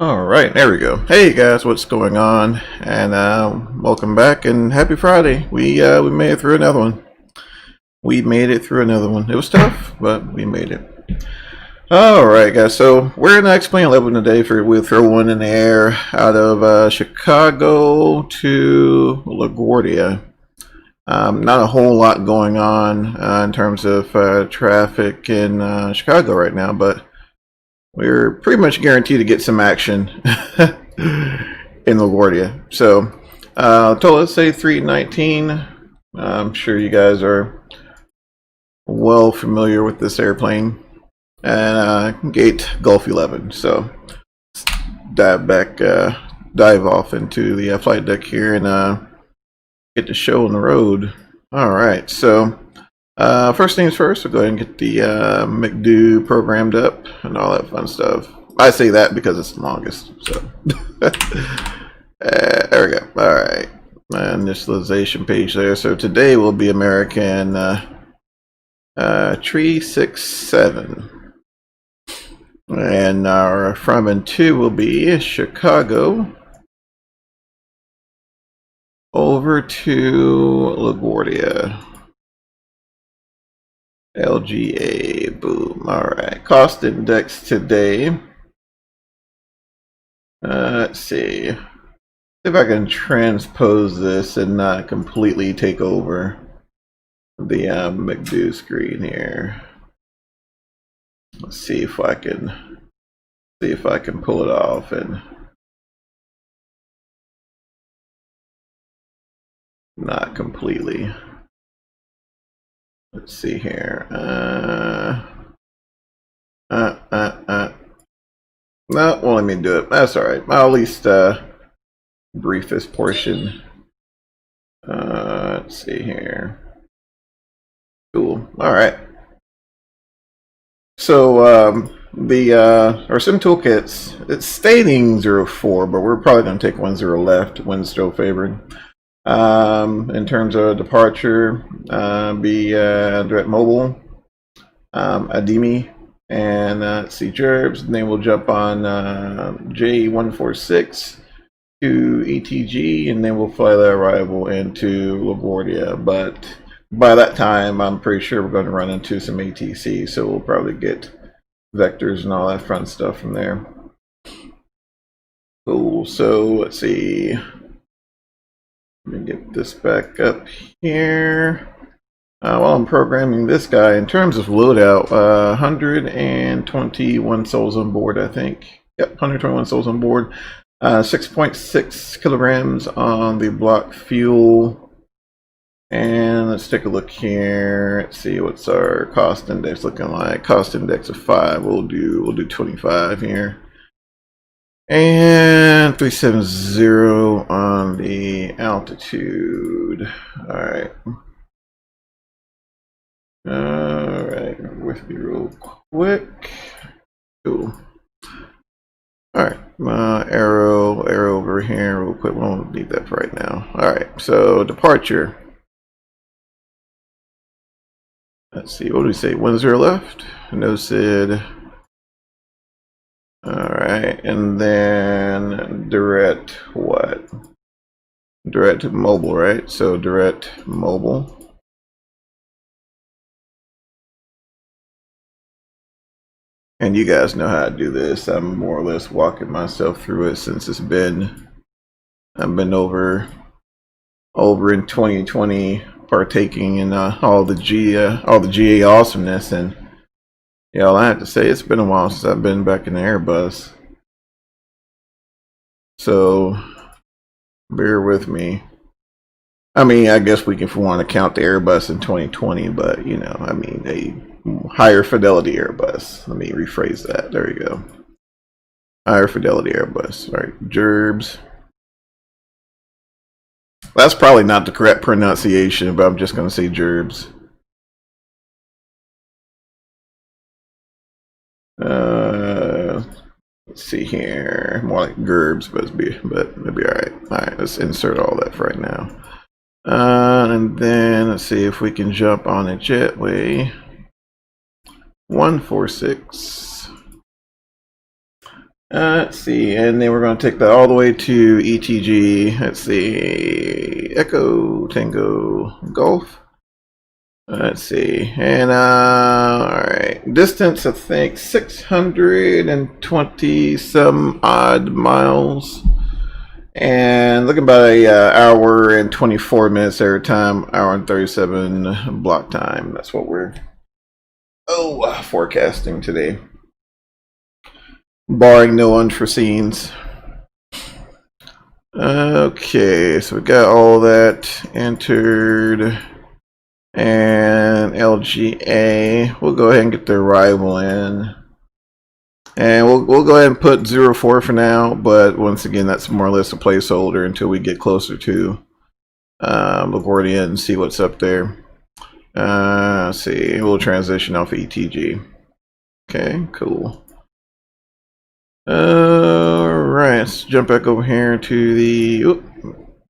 All right, there we go. Hey guys, what's going on? And welcome back and happy Friday. We made it through another one. We made it through another one. It was tough, but we made it. All right, guys. So we're gonna explain 11 today. We'll throw one in the air out of Chicago to LaGuardia. Not a whole lot going on in terms of traffic in Chicago right now, but we're pretty much guaranteed to get some action in LaGuardia. So, ToLiss A319. I'm sure you guys are well familiar with this airplane. And gate Gulf 11. So, let's dive off into the flight deck here and get the show on the road. All right. So, first things first, we'll go ahead and get the McDo programmed up and all that fun stuff. I say that because it's the longest. So there we go. All right, initialization page there. So today will be American 367, and our from and to will be Chicago over to LaGuardia. LGA, boom. All right, cost index today. Let's see if I can transpose this and not completely take over the McDo screen here. Let's see if I can pull it off and not completely. Let's see here. No, well, let me do it. That's all right. I'll at least brief this portion. Let's see here. Cool. All right. So our sim toolkits, it's stating 04, but we're probably going to take 10 left. Wind's still favoring. In terms of departure, be direct mobile, Adimi, and let's see, Gerbs. And then we'll jump on J146 to ETG, and then we'll fly the arrival into LaGuardia. But by that time, I'm pretty sure we're going to run into some ATC, so we'll probably get vectors and all that fun stuff from there. Cool. So let's see. Let me get this back up here. While I'm programming this guy, in terms of loadout, 121 souls on board, I think. Yep, 121 souls on board. 6.6 kilograms on the block fuel. And let's take a look here. Let's see what's our cost index looking like. Cost index of 5. We'll do 25 here. And 370 on the altitude. All right. All right, with me real quick. Cool. All right, arrow over here real quick. We won't need that for right now. All right, so departure. Let's see, what do we say? 10 left. No SID. All right, and then direct what? Direct mobile, right? So direct mobile. And you guys know how to do this. I'm more or less walking myself through it since I've been over in 2020 partaking in all the GA awesomeness, and yeah, all I have to say, it's been a while since I've been back in the Airbus. So bear with me. I mean, I guess we can want to count the Airbus in 2020, but you know, I mean, a higher fidelity Airbus. Let me rephrase that. There you go. Higher fidelity Airbus. All right, Gerbs. That's probably not the correct pronunciation, but I'm just going to say Gerbs. Let's see here. More like Gerbs, but it'll be all right. All right, let's insert all that for right now. And then let's see if we can jump on a jetway. 146 Let's see, and then we're going to take that all the way to ETG. Let's see, Echo Tango Golf. Let's see, and all right, distance I think 620 some odd miles, and looking about a hour and 24 minutes air time, hour and 37 block time. That's what we're forecasting today, barring no unforeseens. Okay, so we got all that entered. And LGA, we'll go ahead and get the arrival in, and we'll go ahead and put 04 for now, but once again that's more or less a placeholder until we get closer to LaGuardia and see what's up there. Let's see, we'll transition off ETG. Okay, cool. Alright, let's jump back over here to the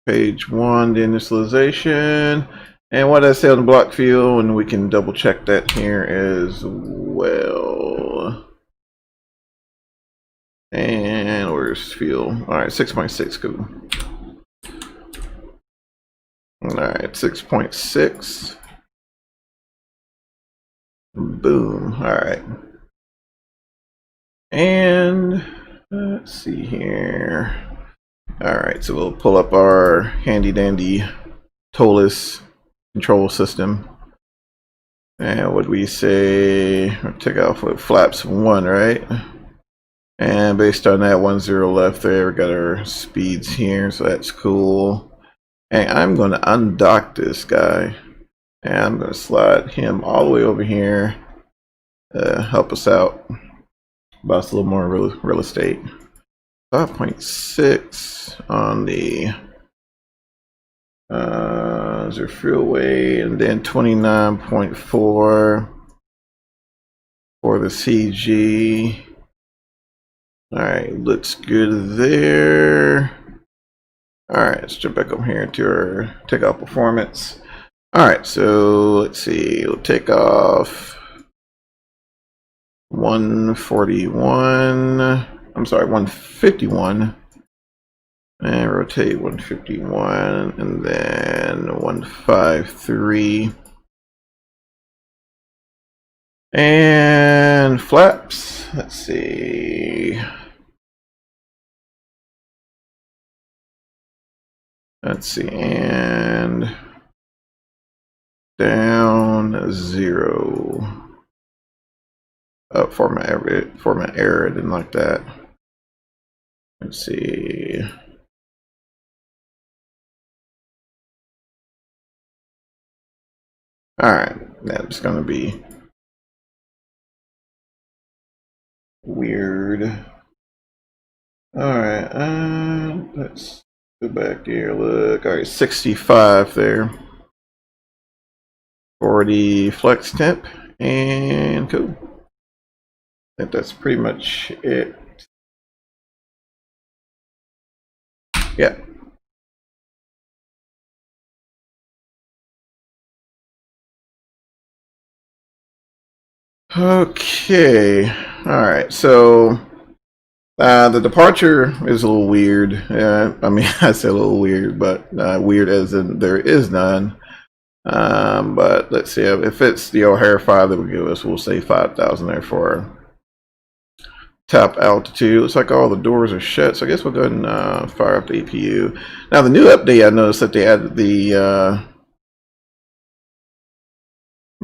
page 1, the initialization. And what I say on the block fuel, and we can double check that here as well. And where's fuel? Alright, 6.6, cool. Alright, 6.6. Boom. Alright. And let's see here. Alright, so we'll pull up our handy dandy ToLiss control system, and what we say, take off with flaps 1, right? And based on that 10 left there, we got our speeds here, so that's cool. And I'm going to undock this guy, and I'm going to slide him all the way over here, help us out, buy us a little more real estate. 5.6 on the there's freeway, and then 29.4 for the CG. Alright, looks good there. Alright, let's jump back over here to our takeoff performance. Alright, so let's see, we'll take off 141, I'm sorry, 151. And rotate 151, and then 153. And flaps, let's see. And down 0. Format error, I didn't like that. Let's see. Alright, that's gonna be weird. Alright, let's go back here, look. Alright, 65 there for the flex temp, and cool. I think that's pretty much it. Yeah. Okay, alright, so the departure is a little weird. I mean, I say a little weird, but weird as in there is none. But let's see, if it's the O'Hare 5 that we give us, we'll say 5,000 there for top altitude. Looks like all the doors are shut, so I guess we'll go ahead and fire up the EPU. Now, the new update, I noticed that they added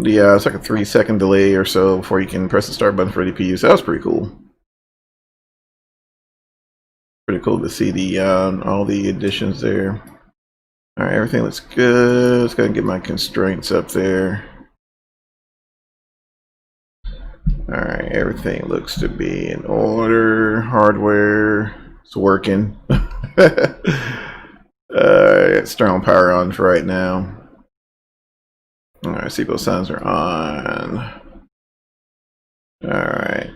it's like a 3-second delay or so before you can press the start button for the EPU, so that was pretty cool. Pretty cool to see the all the additions there. All right, everything looks good. Let's go ahead and get my constraints up there. All right, everything looks to be in order. Hardware, it's working. External power on for right now. All right, seatbelt signs are on. All right,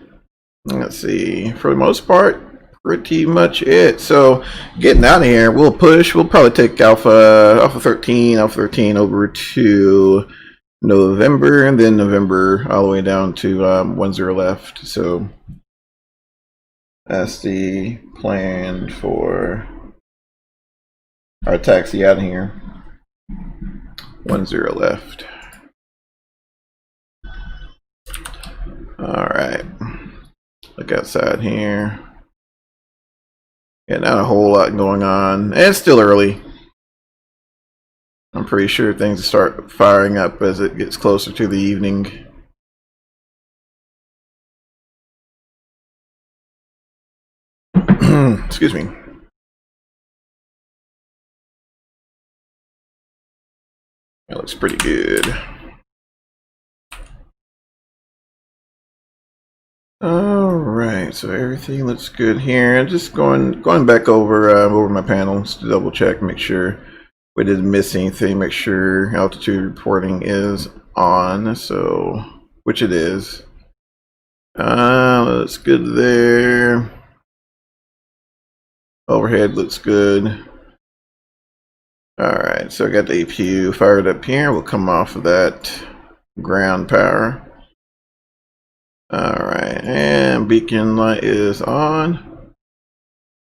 let's see. For the most part, pretty much it. So getting out of here, we'll push. We'll probably take Alpha 13 over to November, and then November all the way down to 10 left. So That's the plan for our taxi out here. 10 left. All right. Look outside here. Yeah, not a whole lot going on. And it's still early. I'm pretty sure things start firing up as it gets closer to the evening. Excuse me. That looks pretty good. All right, so everything looks good here. Just going back over my panels to double check, make sure we didn't miss anything. Make sure altitude reporting is on, so which it is. Looks good there. Overhead looks good. All right, so I got the APU fired up here. We'll come off of that ground power. All right, and beacon light is on.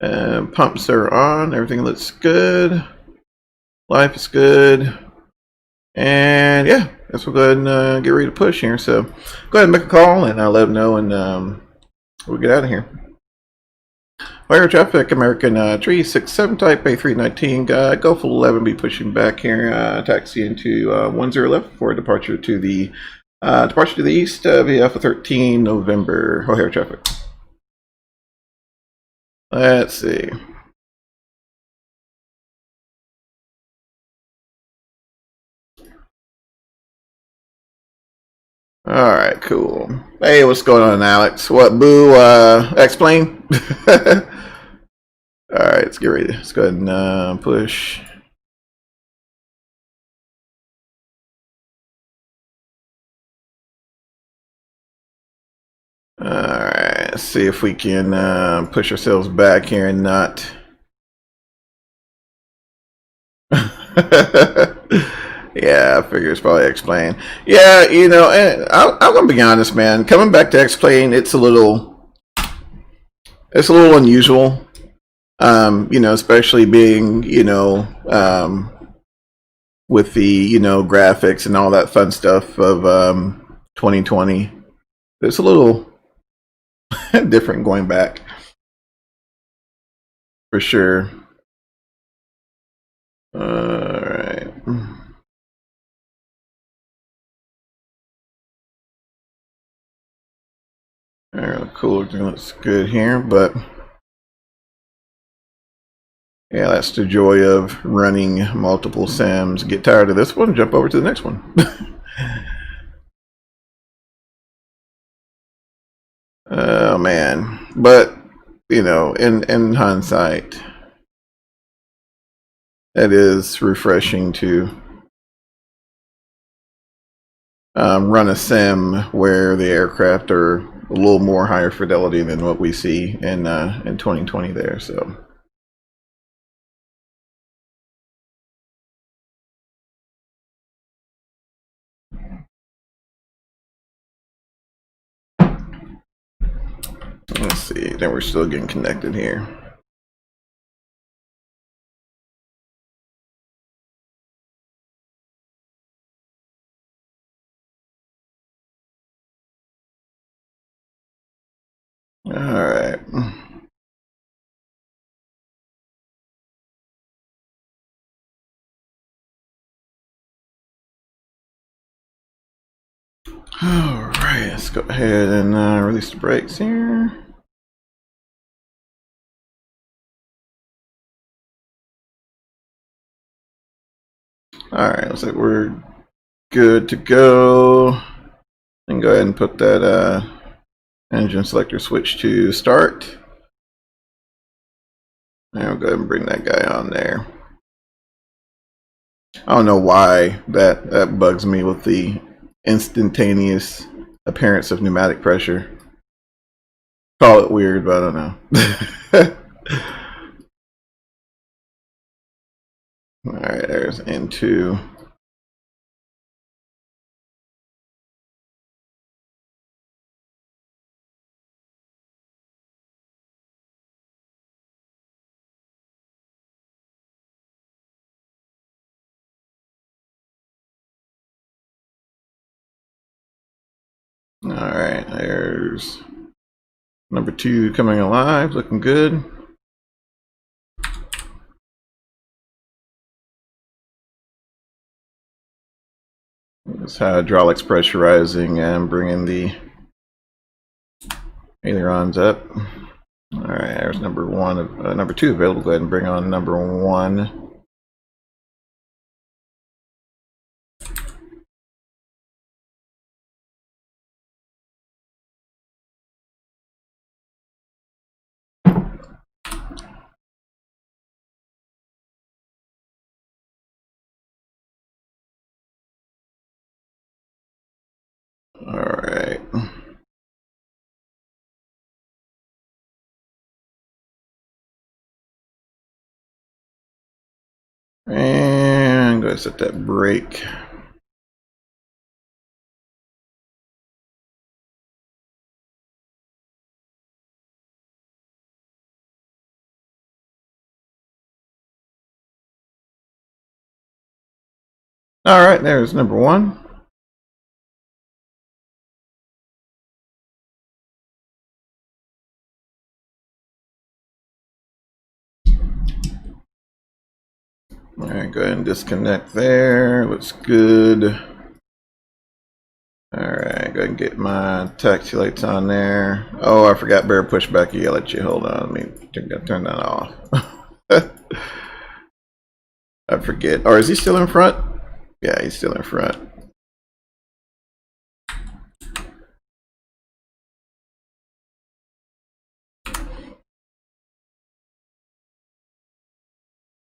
Pumps are on. Everything looks good. Life is good. And yeah, guess we'll go ahead and get ready to push here. So go ahead and make a call, and I'll let them know, and we'll get out of here. Air traffic, American 367 type A319, Gulf 11 be pushing back here, taxi into 10 left for departure to the east via Alpha 13 November. O'Hare traffic. Let's see. All right, cool. Hey, what's going on, Alex? What, boo? Explain. All right, let's get ready. Let's go ahead and push. All right, let's see if we can push ourselves back here and not. Yeah, I figure it's probably X-Plane. Yeah, you know, and I'm gonna be honest, man. Coming back to X-Plane, it's a little unusual. You know, especially being, you know, with the, you know, graphics and all that fun stuff of 2020. It's a little different going back, for sure. All right. All right, cool. Everything looks good here, but yeah, that's the joy of running multiple sims. Get tired of this one, jump over to the next one. Oh man, but you know, in hindsight, it is refreshing to run a sim where the aircraft are a little more higher fidelity than what we see in 2020 there. So. Let's see, then we're still getting connected here. All right. All right, let's go ahead and release the brakes here. All right, looks like we're good to go. And go ahead and put that engine selector switch to start. And we'll go ahead and bring that guy on there. I don't know why that bugs me with the instantaneous appearance of pneumatic pressure. Call it weird, but I don't know. All right, there's N2. Alright, there's number 2 coming alive, looking good. It's hydraulics pressurizing and bringing the ailerons up. Alright, there's number 1, number 2 available. Go ahead and bring on number 1. Alright. And go ahead and set that brake. Alright, there's number 1. Alright, go ahead and disconnect there. Looks good. Alright, go ahead and get my taxi lights on there. Oh, I forgot bear pushback. Yeah, let you hold on. Let me turn that off. I forget. Or is he still in front? Yeah, he's still in front.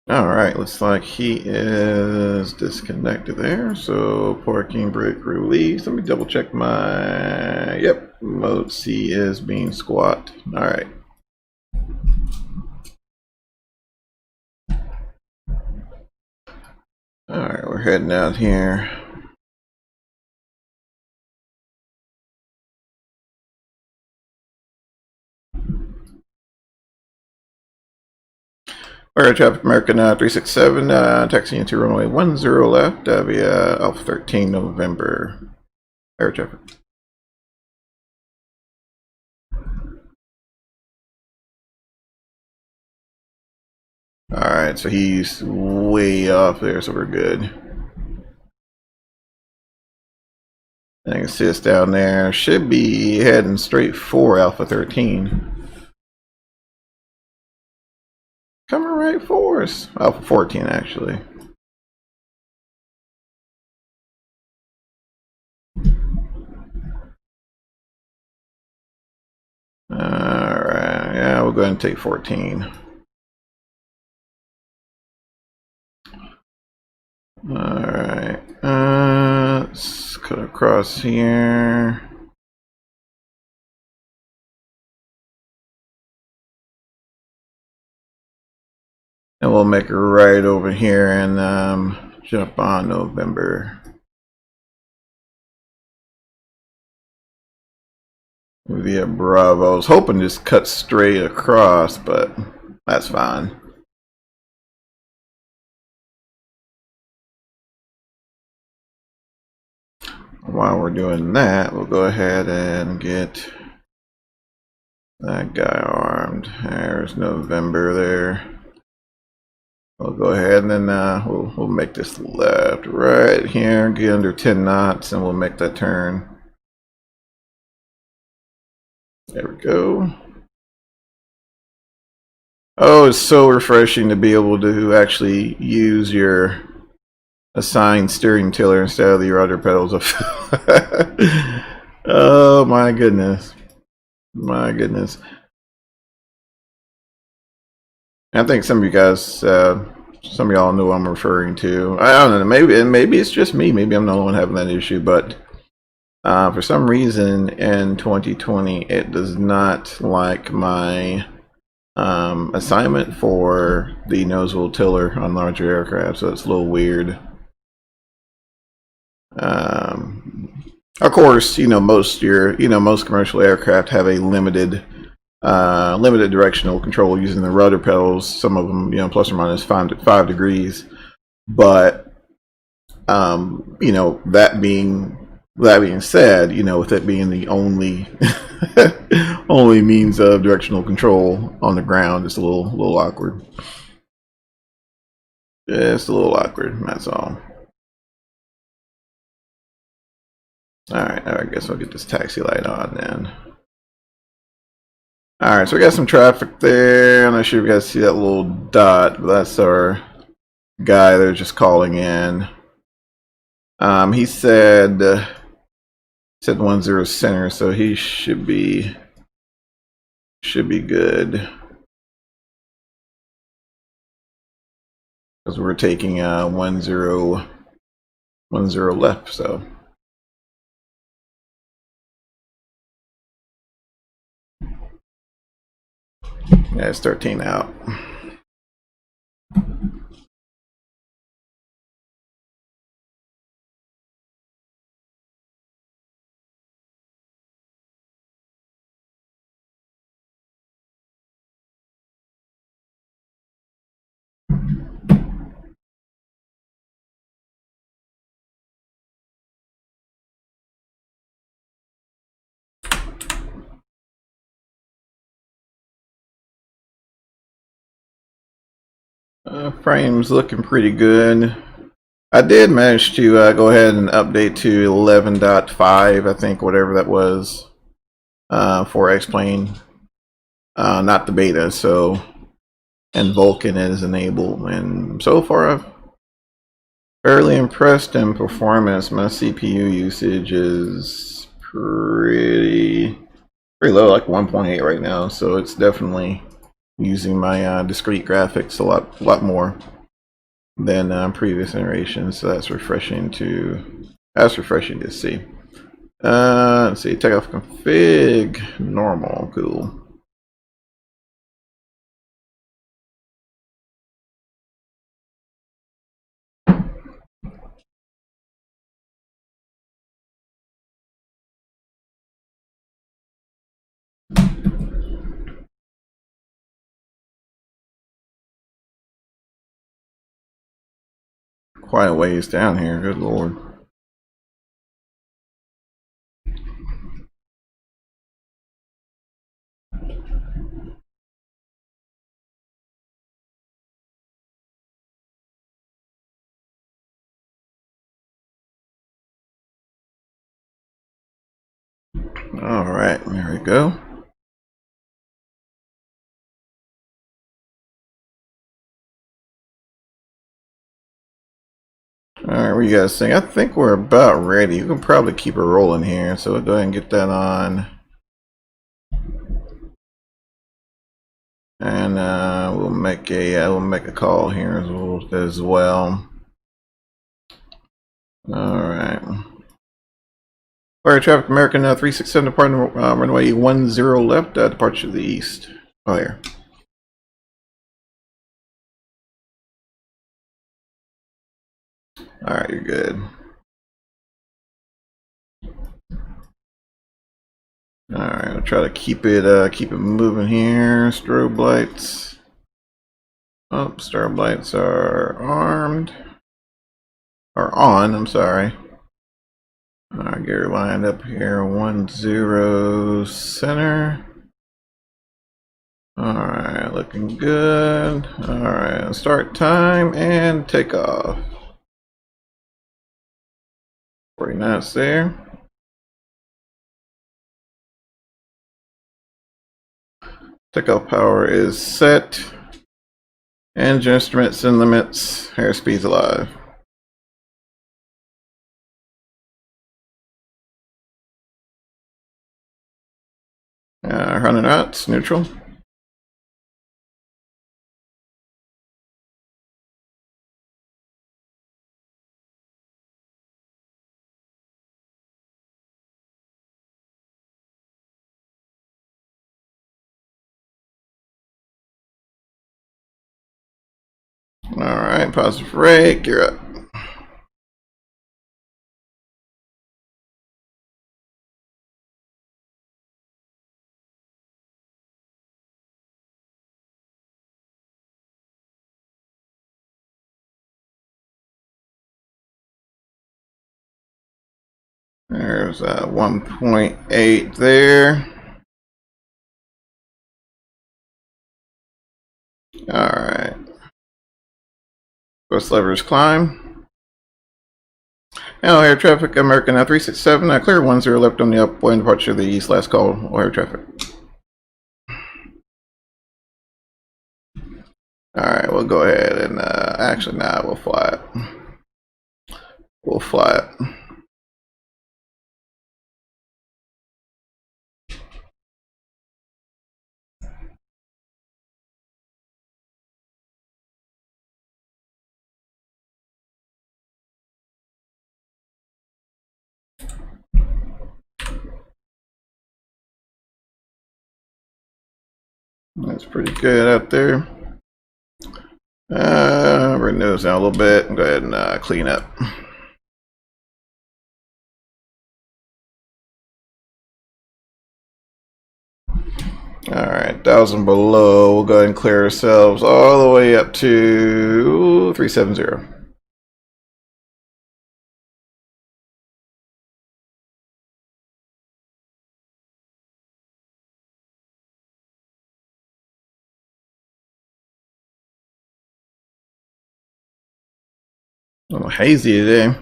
Alright, looks like he is disconnected there. So parking brake release. Let me double check my, yep, mode C is being squat. Alright. Alright, we're heading out here. Air Traffic American 367, taxiing into runway 10 left via Alpha 13 November. Air traffic. Alright, so he's way off there, so we're good. I can see us down there. Should be heading straight for Alpha 13. Coming right for us. Alpha 14, actually. Alright, yeah, we'll go ahead and take 14. Alright, let's cut across here. And we'll make a right over here and jump on November. Via Bravo. I was hoping to just cut straight across, but that's fine. While we're doing that, we'll go ahead and get that guy armed. There's November there. We'll go ahead and then we'll make this left right here, get under 10 knots, and we'll make that turn. There we go. Oh, it's so refreshing to be able to actually use your assigned steering tiller instead of the rudder pedals. Oh my goodness. My goodness. I think some of you guys, some of y'all know what I'm referring to. I don't know, maybe it's just me. Maybe I'm the only one having that issue, but for some reason in 2020, it does not like my assignment for the nose wheel tiller on larger aircraft, so it's a little weird. Of course, most commercial aircraft have a limited directional control using the rudder pedals. Some of them, plus or minus 5 degrees. But that being That being said, you know, with it being the only only means of directional control on the ground, it's a little awkward. Just a little awkward, that's all. Alright, I guess I'll get this taxi light on then. Alright, so we got some traffic there. I'm not sure if you guys see that little dot, but that's our guy they're just calling in. He said 10 center, so he should be good. Because we're taking 10 left, so. Yeah, it's 13 out. Frame's looking pretty good. I did manage to go ahead and update to 11.5, I think, whatever that was, for X-Plane. Not the beta, so, and Vulkan is enabled, and so far I'm fairly impressed in performance. My CPU usage is pretty low, like 1.8 right now, so it's definitely using my discrete graphics a lot more than previous generations. So that's refreshing to see. Let's see, takeoff config normal, cool. Quite a ways down here, good lord. All right, there we go. All right, what do you guys think? I think we're about ready. You can probably keep it rolling here, so we'll go ahead and get that on. And we'll make a call here as well. All right. Fire traffic American 367 departing runway 10 left, departure to the east. Oh, there. All right, you're good. All right, I'll try to keep it moving here. Strobe lights. Oh, strobe lights are on. I'm sorry. All right, get her lined up here. 10 center. All right, looking good. All right, start time and take off. 40 knots there. Takeoff power is set. Engine instruments and limits. Airspeed's alive. Running knots, neutral. All right, positive rake, you're up. There's 1.8 there. All right. First lever is climb. Now air traffic, American 367, clear 10 left on the upwind departure of the east, last call, air traffic. Alright, we'll go ahead and actually nah, we'll fly it. We'll fly it. That's pretty good out there. Bring those down a little bit and go ahead and clean up. Alright, 1,000 below. We'll go ahead and clear ourselves all the way up to 370. A little hazy today.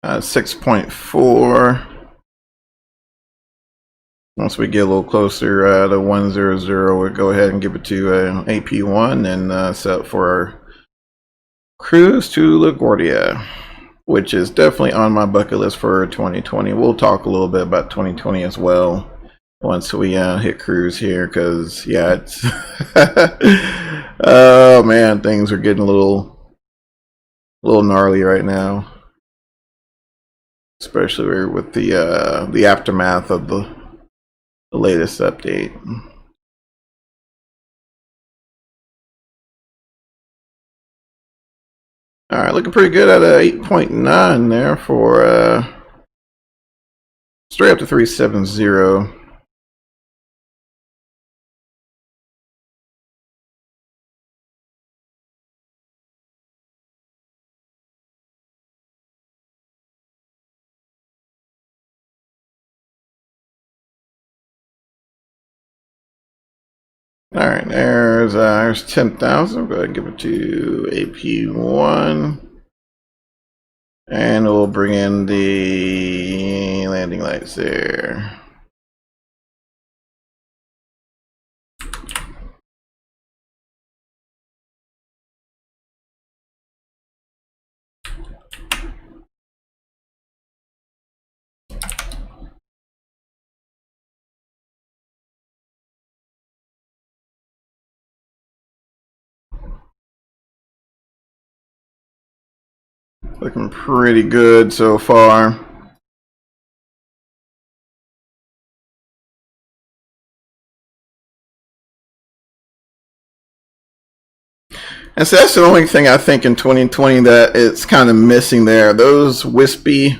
Uh, 6.4. Once we get a little closer to 100, we'll go ahead and give it to AP1 and set up for our cruise to LaGuardia, which is definitely on my bucket list for 2020. We'll talk a little bit about 2020 as well once we hit cruise here, because yeah, it's oh man, things are getting a little gnarly right now, especially with the aftermath of the latest update. All right, looking pretty good at a 8.9 there for straight up to 370. All right, there's 10,000. Go ahead and give it to AP1. And we'll bring in the landing lights there. Looking pretty good so far. And so that's the only thing I think in 2020 that it's kind of missing there. Those wispy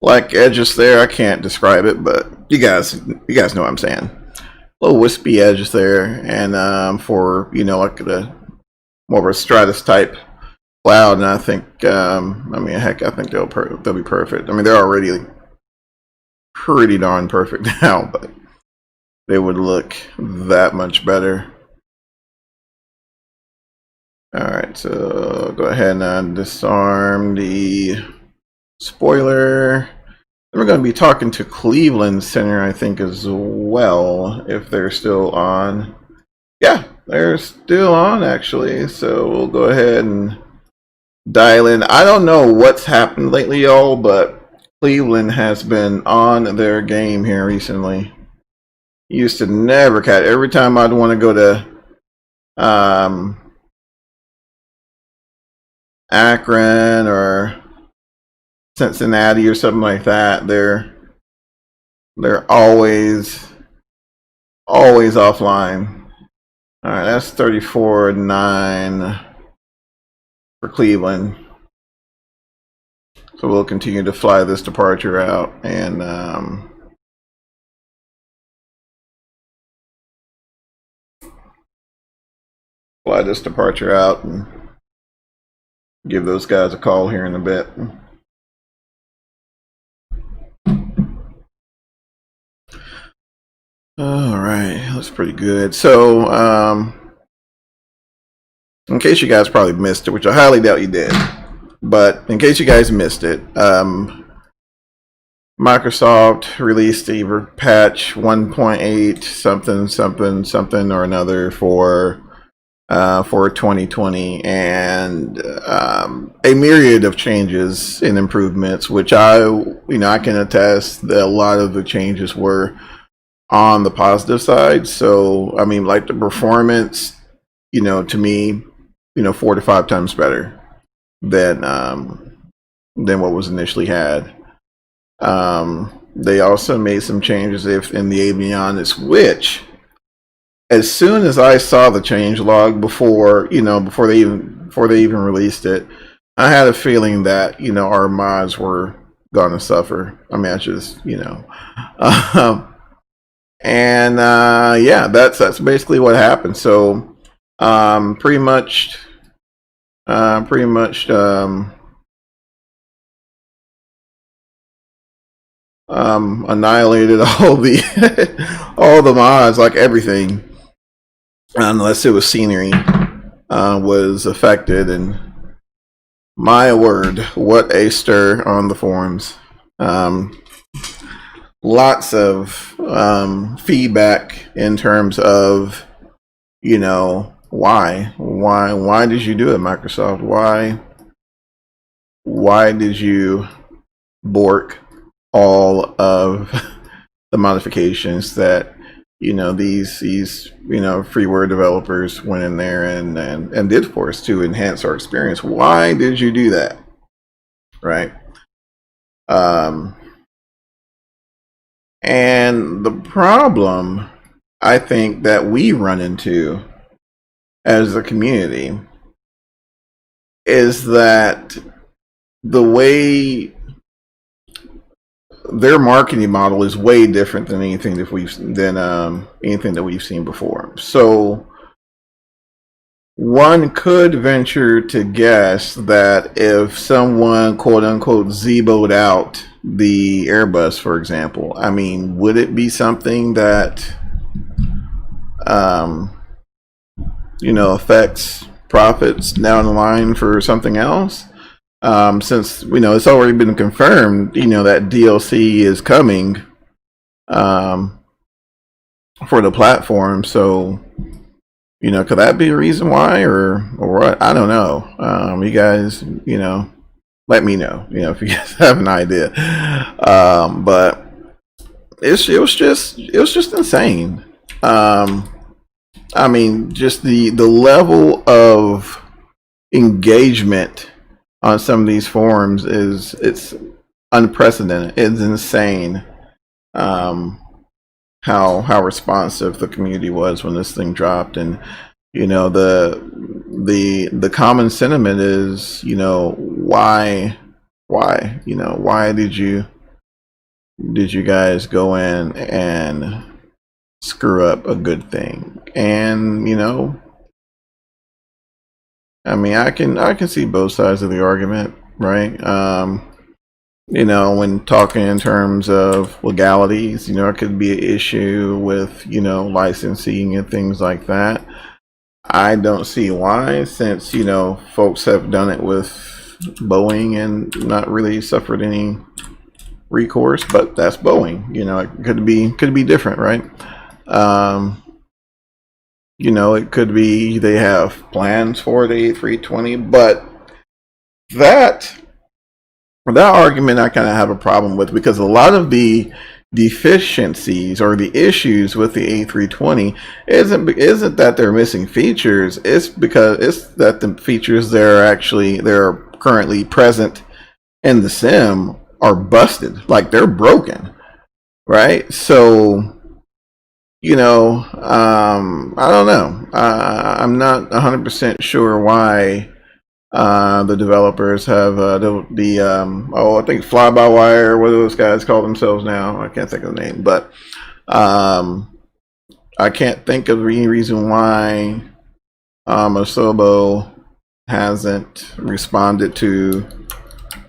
like edges there, I can't describe it, but you guys know what I'm saying. Little wispy edges there, and for like the more of a stratus type cloud, and I think I mean heck, I think they'll be perfect. I mean they're already pretty darn perfect now, but they would look that much better. Alright, so go ahead and disarm the spoiler. Then we're going to be talking to Cleveland Center, I think, as well, if they're still on. Yeah, they're still on, actually, so we'll go ahead and dial in. I don't know what's happened lately, y'all, but Cleveland has been on their game here recently. Used to never catch. Every time I'd want to go to Akron or Cincinnati or something like that, they're They're always offline. All right, that's 34.9 for Cleveland. So we'll continue to fly this departure out and fly this departure out and give those guys a call here in a bit. All right, that's pretty good. So, in case you guys probably missed it, which I highly doubt you did, but in case you guys missed it, Microsoft released a patch 1.8 something or another for 2020, and a myriad of changes and improvements, which I can attest that a lot of the changes were on the positive side. So I mean, like the performance, to me, 4 to 5 times better than what was initially had. They also made some changes in the avionics, which as soon as I saw the change log before they even released it, I had a feeling that our mods were gonna suffer. I mean, I just and yeah, that's basically what happened. So pretty much annihilated all the mods, like everything, unless it was scenery was affected. And my word, what a stir on the forums. Lots of feedback in terms of why did you do it, Microsoft? Why did you bork all of the modifications that these freeware developers went in there and did for us to enhance our experience? Why did you do that? Right? And the problem I think that we run into as a community is that the way their marketing model is way different than anything that we've seen before. So one could venture to guess that if someone quote unquote zeroed out the Airbus, for example, I mean, would it be something that affects profits down the line for something else? Since it's already been confirmed, that DLC is coming for the platform. So could that be a reason why, or what? I don't know. You guys, let me know, if you guys have an idea. But it was just insane. I mean, just the level of engagement on some of these forums it's unprecedented. It's insane. How responsive the community was when this thing dropped. And the common sentiment is why did you guys go in and screw up a good thing? And I mean, I can see both sides of the argument, right? When talking in terms of legalities, it could be an issue with, licensing and things like that. I don't see why, since, folks have done it with Boeing and not really suffered any recourse, but that's Boeing. It could be different, right? It could be they have plans for the A320, but that argument I kind of have a problem with, because a lot of the deficiencies or the issues with the A320 isn't that they're missing features. It's because it's that the features they're currently present in the sim are busted, like they're broken. right? So, I don't know. I'm not 100% sure why the developers have I think fly-by-wire, what do those guys call themselves now? I can't think of the name, but I can't think of any reason why Asobo hasn't responded to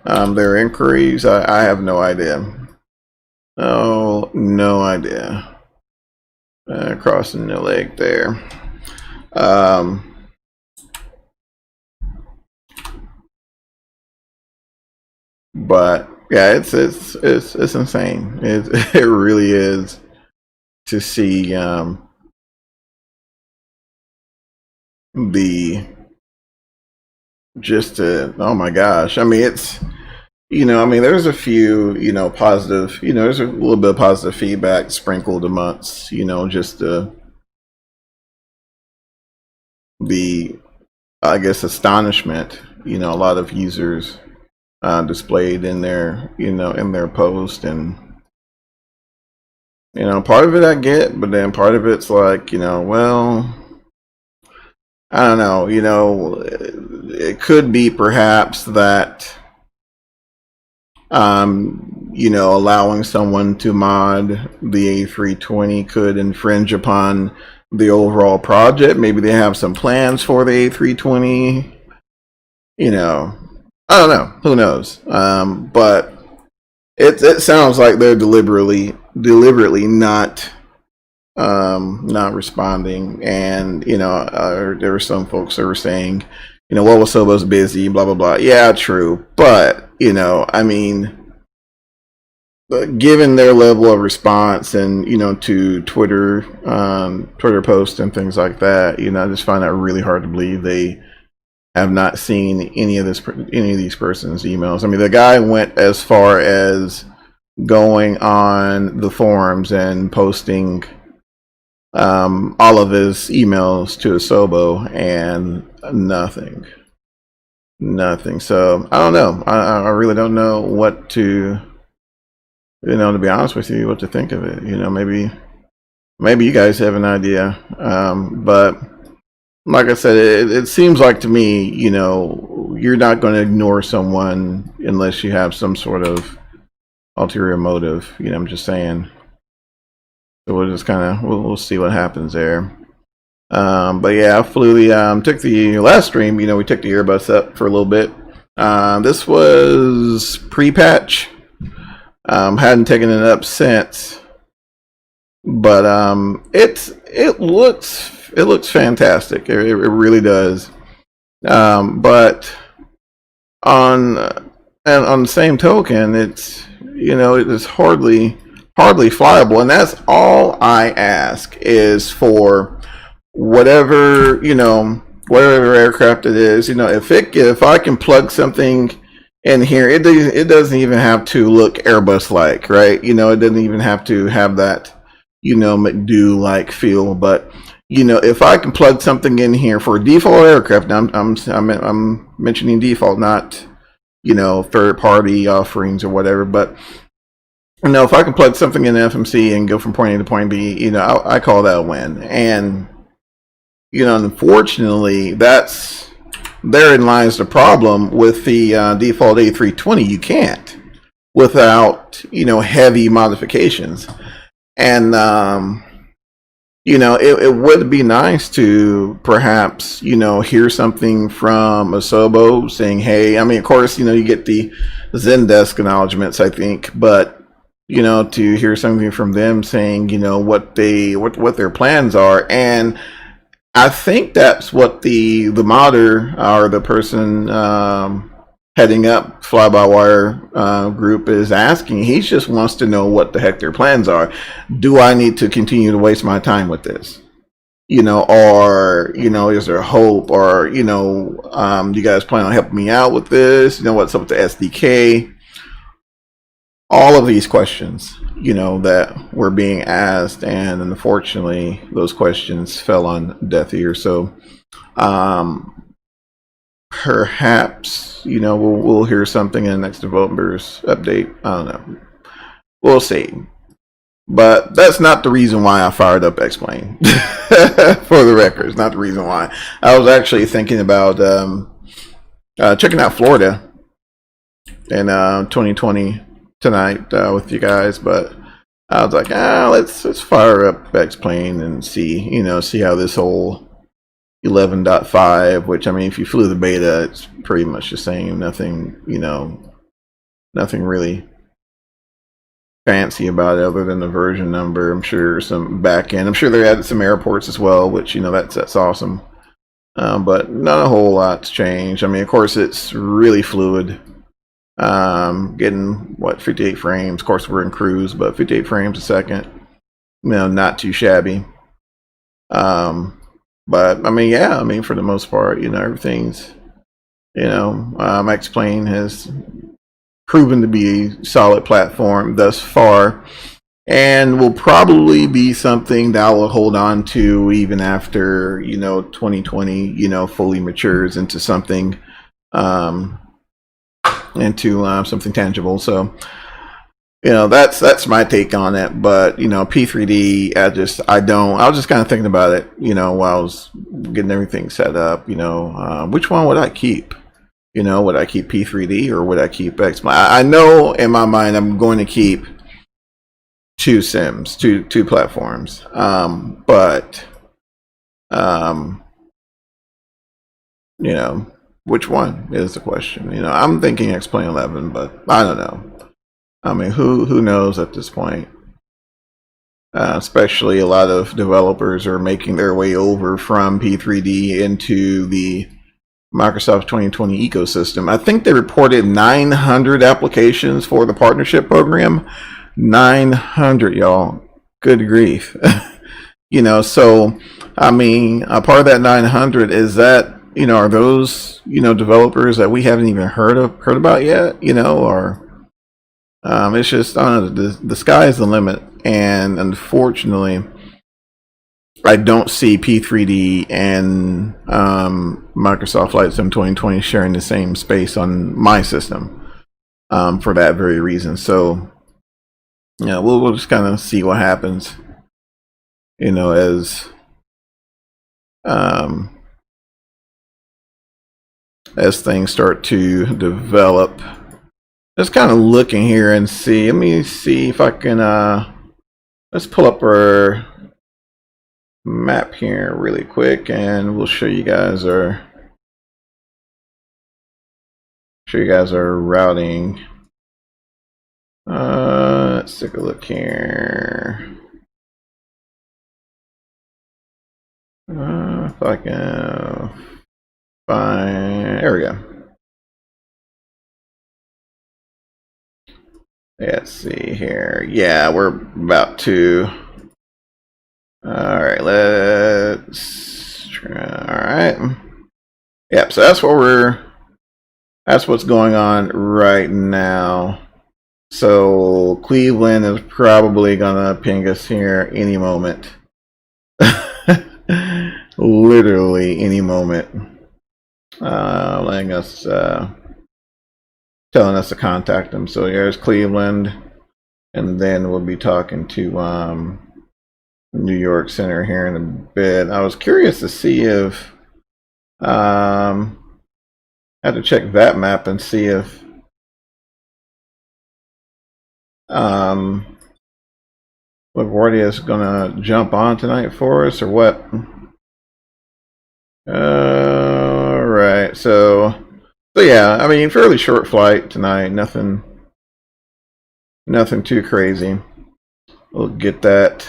their inquiries. I have no idea. Oh, no idea. Crossing the leg there. But yeah, it's insane. It really is to see oh my gosh. I mean, it's there's a few positive, there's a little bit of positive feedback sprinkled amongst just the I guess astonishment a lot of users displayed in their in their post. And part of it I get, but then part of it's like well, I don't know, it could be perhaps that allowing someone to mod the A320 could infringe upon the overall project. Maybe they have some plans for the A320. I don't know. Who knows? But it sounds like they're deliberately not responding. And there were some folks that were saying, well, Asobo's busy, blah blah blah. Yeah, true, but I mean, given their level of response and to Twitter posts and things like that, I just find that really hard to believe they have not seen any of these person's emails. I mean, the guy went as far as going on the forums and posting all of his emails to Asobo, and nothing. So I don't know. I really don't know what to, to be honest with you, what to think of it. Maybe you guys have an idea. But like I said, it seems like to me, you're not going to ignore someone unless you have some sort of ulterior motive. I'm just saying. So we'll just kind of we'll see what happens there. But yeah, I flew took the last stream. We took the Airbus up for a little bit. This was pre-patch. Hadn't taken it up since, but it looks fantastic. It really does. But on the same token, it's it is hardly flyable, and that's all I ask is for whatever aircraft it is. If I can plug something in here, it doesn't even have to look Airbus like, right? It doesn't even have to have that McDo like feel. But if I can plug something in here for a default aircraft, now I'm mentioning default, not third party offerings or whatever, but if I can plug something in FMC and go from point A to point B, I call that a win. And unfortunately, therein lies the problem with the default A320. You can't without heavy modifications. And it would be nice to perhaps hear something from Asobo saying, hey, I mean, of course, you get the Zendesk acknowledgments, I think, but to hear something from them saying what their plans are. And I think that's what the modder or the person heading up fly-by-wire group is asking. He just wants to know what the heck their plans are. Do I need to continue to waste my time with this? Or is there hope? Or do you guys plan on helping me out with this? What's up with the SDK? All of these questions that were being asked, and unfortunately those questions fell on deaf ears. So perhaps we'll hear something in the next developers update. I don't know, we'll see. But that's not the reason why I fired up X-Plane. For the record, it's not the reason why. I was actually thinking about checking out Florida in 2020 tonight with you guys, but I was like, let's fire up X-Plane and see how this whole 11.5, which, I mean, if you flew the beta, it's pretty much the same. Nothing really fancy about it other than the version number. I'm sure some back end. I'm sure they added some airports as well, which that's awesome. But not a whole lot's changed. I mean, of course, it's really fluid. Getting 58 frames. Of course, we're in cruise, but 58 frames a second. Not too shabby. But I mean, yeah. I mean, for the most part, everything's X-Plane has proven to be a solid platform thus far, and will probably be something that I will hold on to even after 2020 fully matures into something something tangible. So that's my take on it. But P3D, I was just kind of thinking about it while I was getting everything set up. Which one would I keep? Would I keep P3D or would I keep X-Plane? I know in my mind I'm going to keep two sims, two platforms. But which one is the question? I'm thinking X-Plane 11, but I don't know. I mean, who knows at this point? Especially a lot of developers are making their way over from P3D into the Microsoft 2020 ecosystem. I think they reported 900 applications for the partnership program. 900, y'all. Good grief. So I mean, a part of that 900 is that are those developers that we haven't even heard about yet, or it's just, I don't know, the sky is the limit. And unfortunately, I don't see P3D and Microsoft Flight Sim 2020 sharing the same space on my system for that very reason. So we'll just kind of see what happens as things start to develop. Just kind of looking here and see. Let me see if I can let's pull up our map here really quick, and we'll show you guys our routing. Let's take a look here. If I can find, there we go. Let's see here. Yeah, we're about to. All right, let's try. All right. Yep. So that's what's going on right now. So Cleveland is probably gonna ping us here any moment. Literally any moment. Letting us telling us to contact them. So here's Cleveland, and then we'll be talking to New York Center here in a bit. I was curious to see if I had to check that map and see if LaGuardia is gonna jump on tonight for us or what. All right, so yeah, I mean, fairly short flight tonight. Nothing too crazy. We'll get that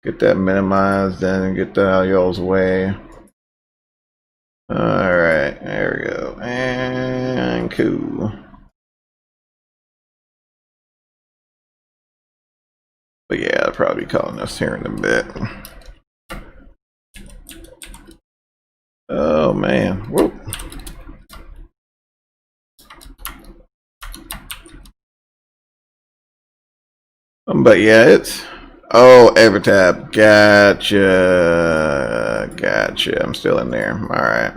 minimized and get that out of y'all's way. All right, there we go, and cool. But yeah, I'll probably be calling us here in a bit. Oh man, whoop. But yeah, it's Evertab. Gotcha. I'm still in there. All right.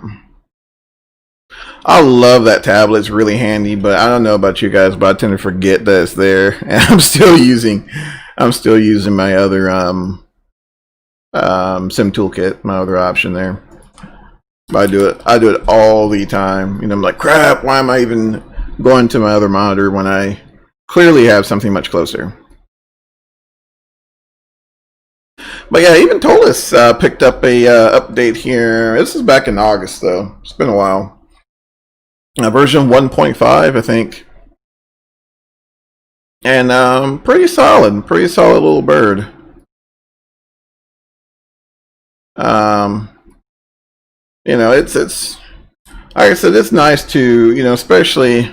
I love that tablet. It's really handy, but I don't know about you guys, but I tend to forget that it's there, and I'm still using I'm still using my other sim toolkit, my other option there. But I do it all the time. You know, I'm like, crap, why am I even going to my other monitor when I clearly have something much closer? But yeah, even ToLiss picked up a update here. This is back in August, though. It's been a while. Version 1.5, I think. And pretty solid little bird. You know, it's like I said, it's nice to, you know, especially,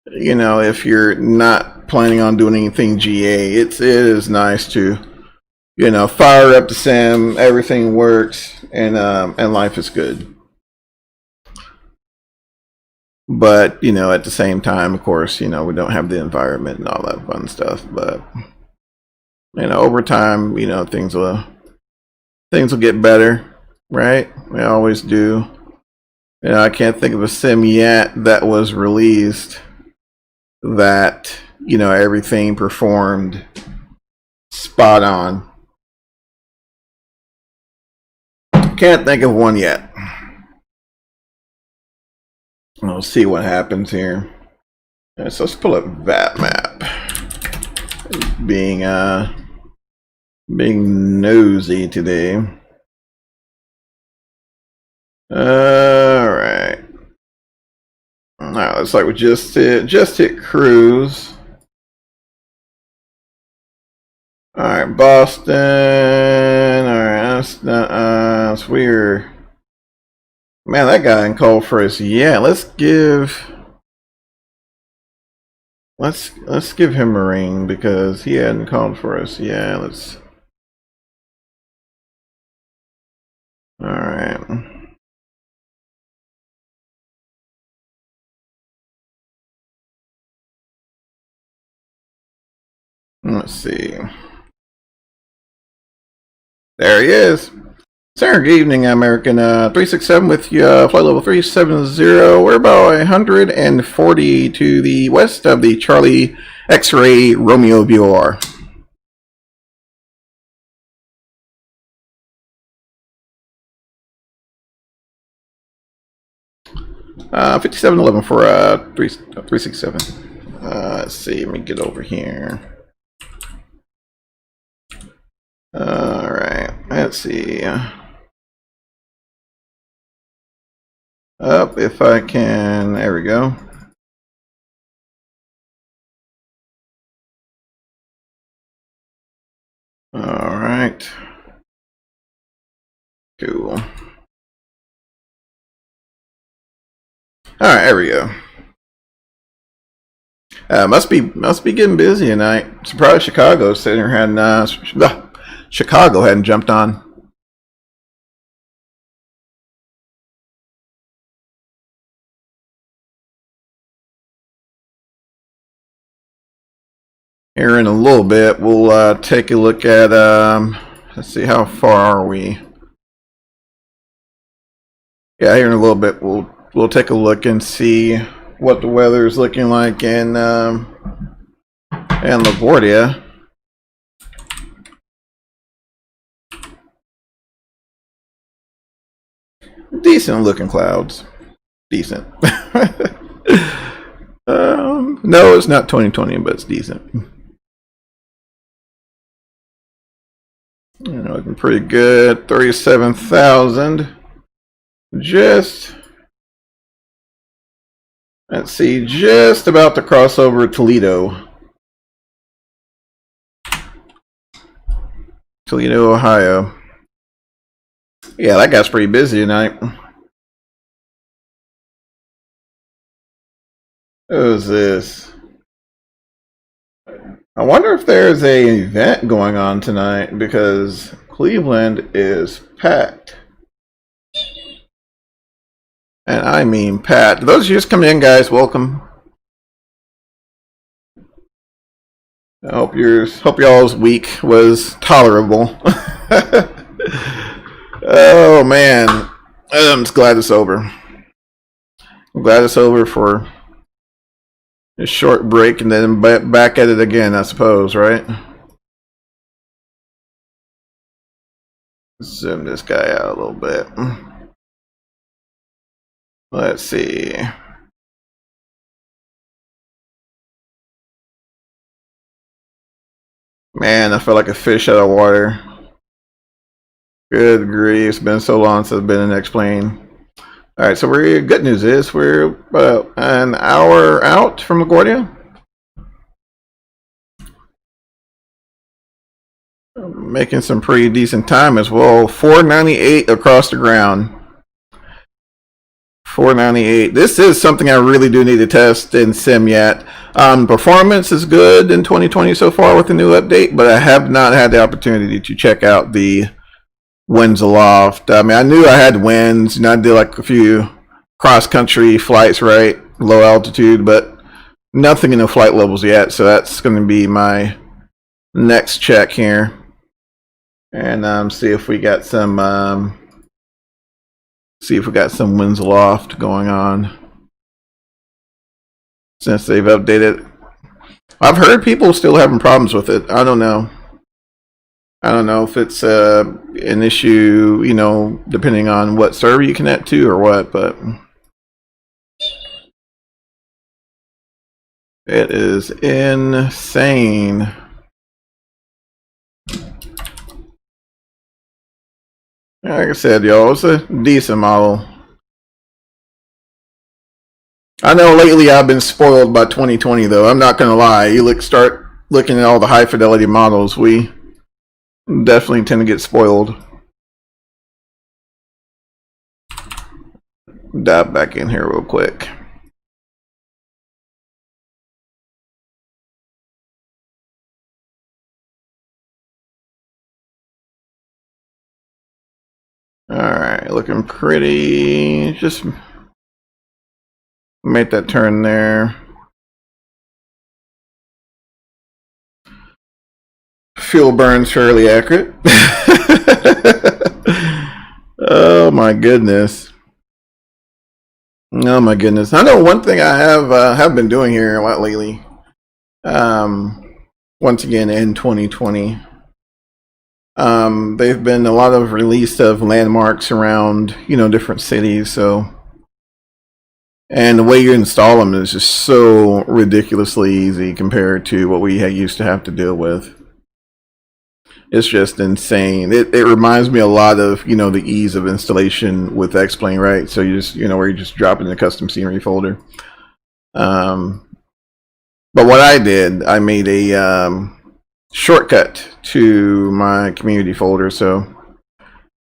you know, if you're not planning on doing anything GA, it is nice to, you know, fire up the sim, everything works, and life is good. But, you know, at the same time, of course, you know, we don't have the environment and all that fun stuff. But, you know, over time, you know, things will get better. Right? We always do. You know, I can't think of a sim yet that was released that, you know, everything performed spot on. Can't think of one yet. We'll see what happens here. Yeah, so let's pull up that map. Being nosy today. Alright. Alright, looks like we just hit cruise. Alright, Boston. Alright, that's weird. Man, that guy didn't call for us. Yeah, let's give him a ring because he hadn't called for us. Yeah, let's. Alright. Let's see. There he is. Sir, good evening, American 367 with you, flight level 370. We're about 140 to the west of the Charlie X-Ray Romeo VOR. $57.11 for 367. Let's see, let me get over here. Alright, let's see. Up, if I can, there we go. Alright. Cool. Alright, there we go. Must be getting busy tonight. Surprised Chicago sitting here hadn't Chicago hadn't jumped on. Here in a little bit, we'll take a look at. Let's see, how far are we? Yeah, here in a little bit, we'll take a look and see what the weather is looking like in LaGuardia. Decent looking clouds. Decent. No, it's not 2020, but it's decent. You know, looking pretty good. 37,000. Just, let's see, just about to cross over Toledo. Toledo, Ohio. Yeah, that guy's pretty busy tonight. Who's this? I wonder if there's an event going on tonight because Cleveland is packed. And I mean packed. Those of you just coming in, guys, welcome. I hope y'all's week was tolerable. Oh man, I'm just glad it's over. I'm glad it's over for a short break and then back at it again, I suppose, right? Zoom this guy out a little bit. Let's see. Man, I feel like a fish out of water. Good grief, it's been so long since I've been in X-Plane. Alright, so good news is we're about an hour out from LaGuardia. Making some pretty decent time as well. 498 across the ground. 498. This is something I really do need to test in sim yet. Performance is good in 2020 so far with the new update, but I have not had the opportunity to check out the winds aloft. I mean, I knew I had winds, and I did like a few cross-country flights, right, low altitude, but nothing in the flight levels yet. So that's going to be my next check here, and see if we got some winds aloft going on since they've updated. I've heard people still having problems with it. I don't know if it's an issue, you know, depending on what server you connect to or what, but it is insane. Like I said, y'all, it's a decent model. I know lately I've been spoiled by 2020, though. I'm not gonna lie. You start looking at all the high fidelity models, we definitely tend to get spoiled. Dive back in here real quick. Alright, looking pretty. Just make that turn there. Fuel burns fairly accurate. Oh my goodness. Oh my goodness. I know one thing I have been doing here a lot lately. Once again in 2020. They've been a lot of release of landmarks around, you know, different cities, so, and the way you install them is just so ridiculously easy compared to what we used to have to deal with. It's just insane. It reminds me a lot of, you know, the ease of installation with X-Plane, right? So you just, you know, where you just drop it in the custom scenery folder. But what I did, I made a shortcut to my community folder. So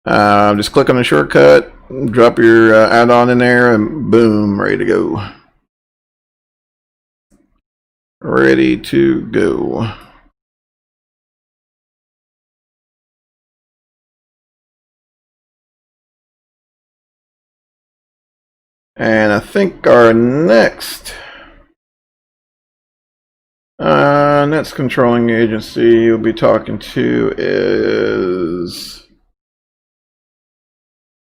just click on the shortcut, drop your add-on in there, and boom, ready to go. Ready to go. And I think our next controlling agency you'll be talking to is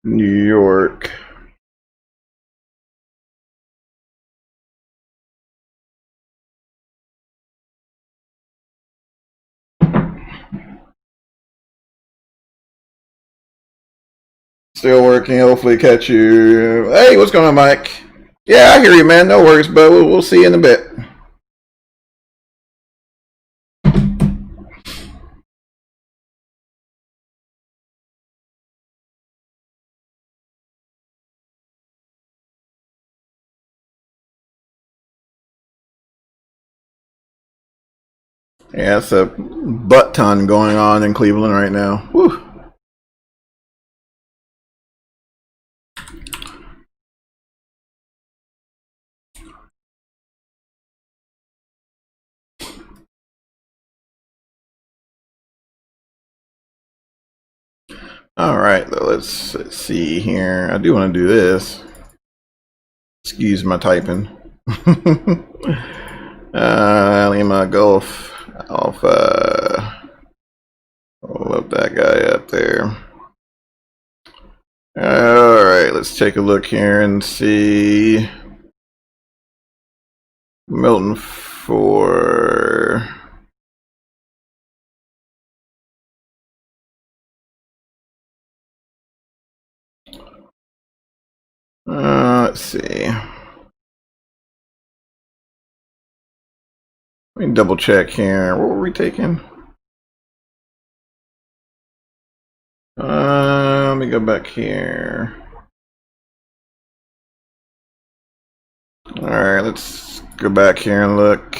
New York. Still working. Hopefully catch you. Hey, what's going on, Mike? Yeah, I hear you, man. No worries, but we'll see you in a bit. Yeah, it's a butt ton going on in Cleveland right now. Whew. All right, let's see here. I do want to do this. Excuse my typing. Lima Gulf Alpha. Load that guy up there. All right, let's take a look here and see. Milton 4. let's see. Let me double check here. What were we taking? Let me go back here. All right, let's go back here and look.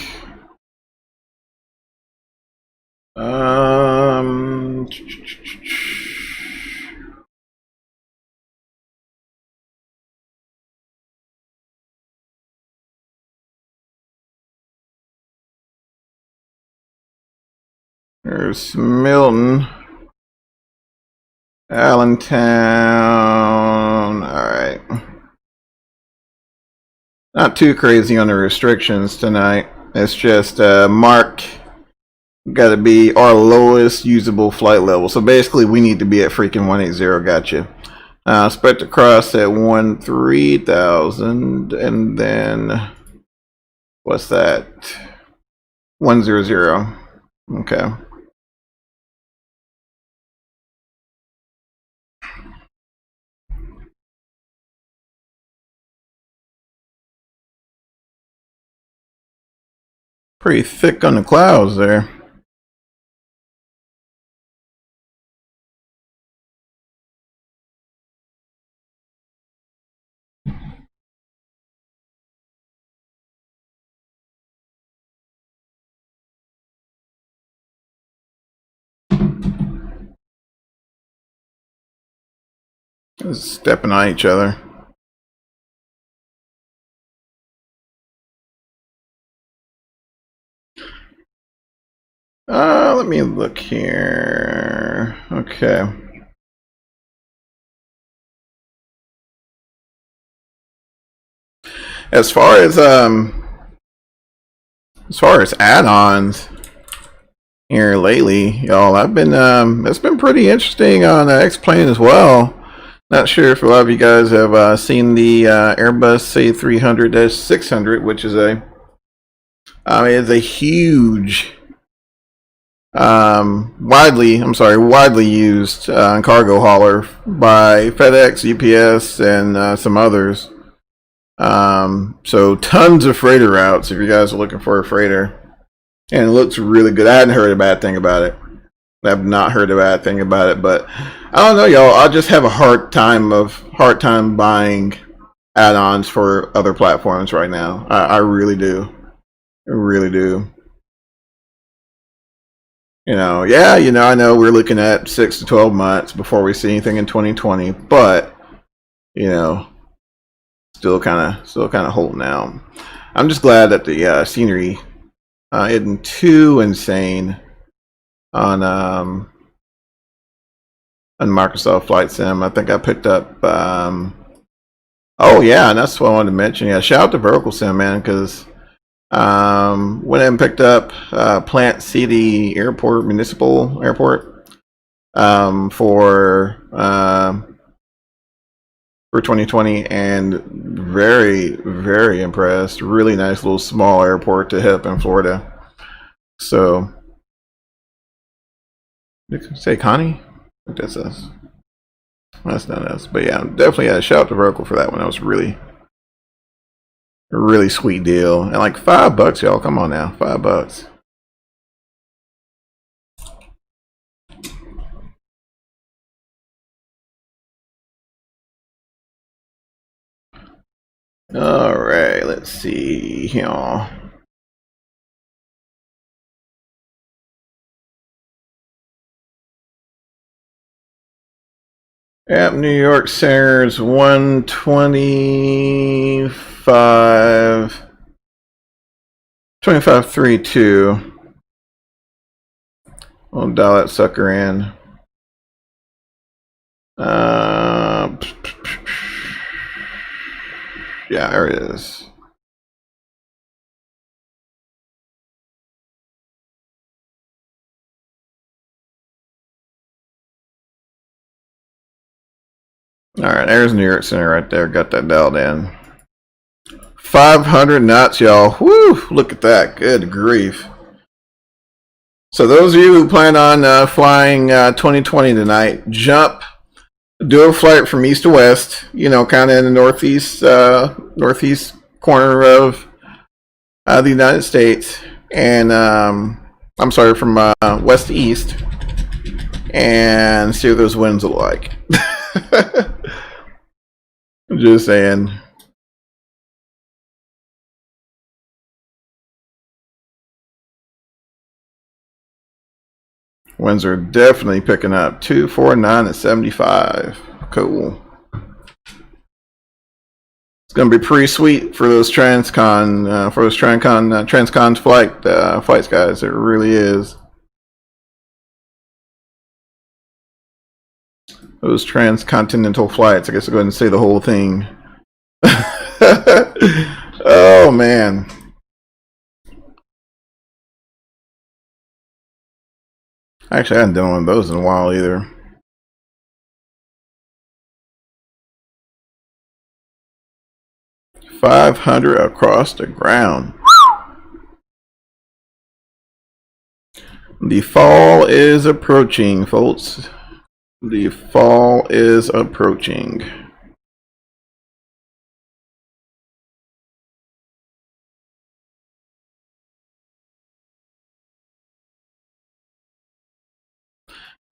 There's Milton, Allentown. All right. Not too crazy on the restrictions tonight. It's just Mark got to be our lowest usable flight level. So basically, we need to be at freaking 180. Gotcha. Expect to cross at 13,000, and then what's that? 100. Okay. Pretty thick on the clouds there. Stepping on each other. Let me look here. Okay. As far as add-ons here lately, y'all, I've been it's been pretty interesting on X-Plane as well. Not sure if a lot of you guys have seen the Airbus A300-600, which is a huge, widely used cargo hauler by FedEx, UPS, and some others. So tons of freighter routes if you guys are looking for a freighter, and it looks really good. I hadn't heard a bad thing about it. I've not heard a bad thing about it, but I don't know, y'all. I just have a hard time buying add-ons for other platforms right now. I really do. I really do. I know we're looking at 6 to 12 months before we see anything in 2020, but still kind of holding out. I'm just glad that the scenery isn't too insane on Microsoft Flight Sim. I think I picked up. Oh yeah, and that's what I wanted to mention. Yeah, shout out to Vertical Sim, man, because went and picked up Plant City Airport, Municipal Airport, for 2020, and very, very impressed. Really nice little small airport to hit up in Florida. So, say Connie? I think that's us. That's not us. But yeah, definitely a shout out to Vertical for that one. That was really sweet deal. And like $5, y'all. Come on now. $5. All right, let's see here. Yep, New York Center's 125, 25.32. We'll dial that sucker in. Yeah, there it is. All right, there's New York Center right there. Got that dialed in. 500 knots, y'all. Woo! Look at that. Good grief. So those of you who plan on flying 2020 tonight, jump do a flight from east to west, you know, kind of in the northeast corner of the United States, and I'm sorry, from west to east, and see what those winds look like. Just saying. Winds are definitely picking up. 249 at 75. Cool. It's gonna be pretty sweet for those transcon flights, guys. It really is. Those transcontinental flights. I guess I'll go ahead and say the whole thing. Oh man. Actually, I haven't done one of those in a while either. $500 across the ground. The fall is approaching, folks. The fall is approaching.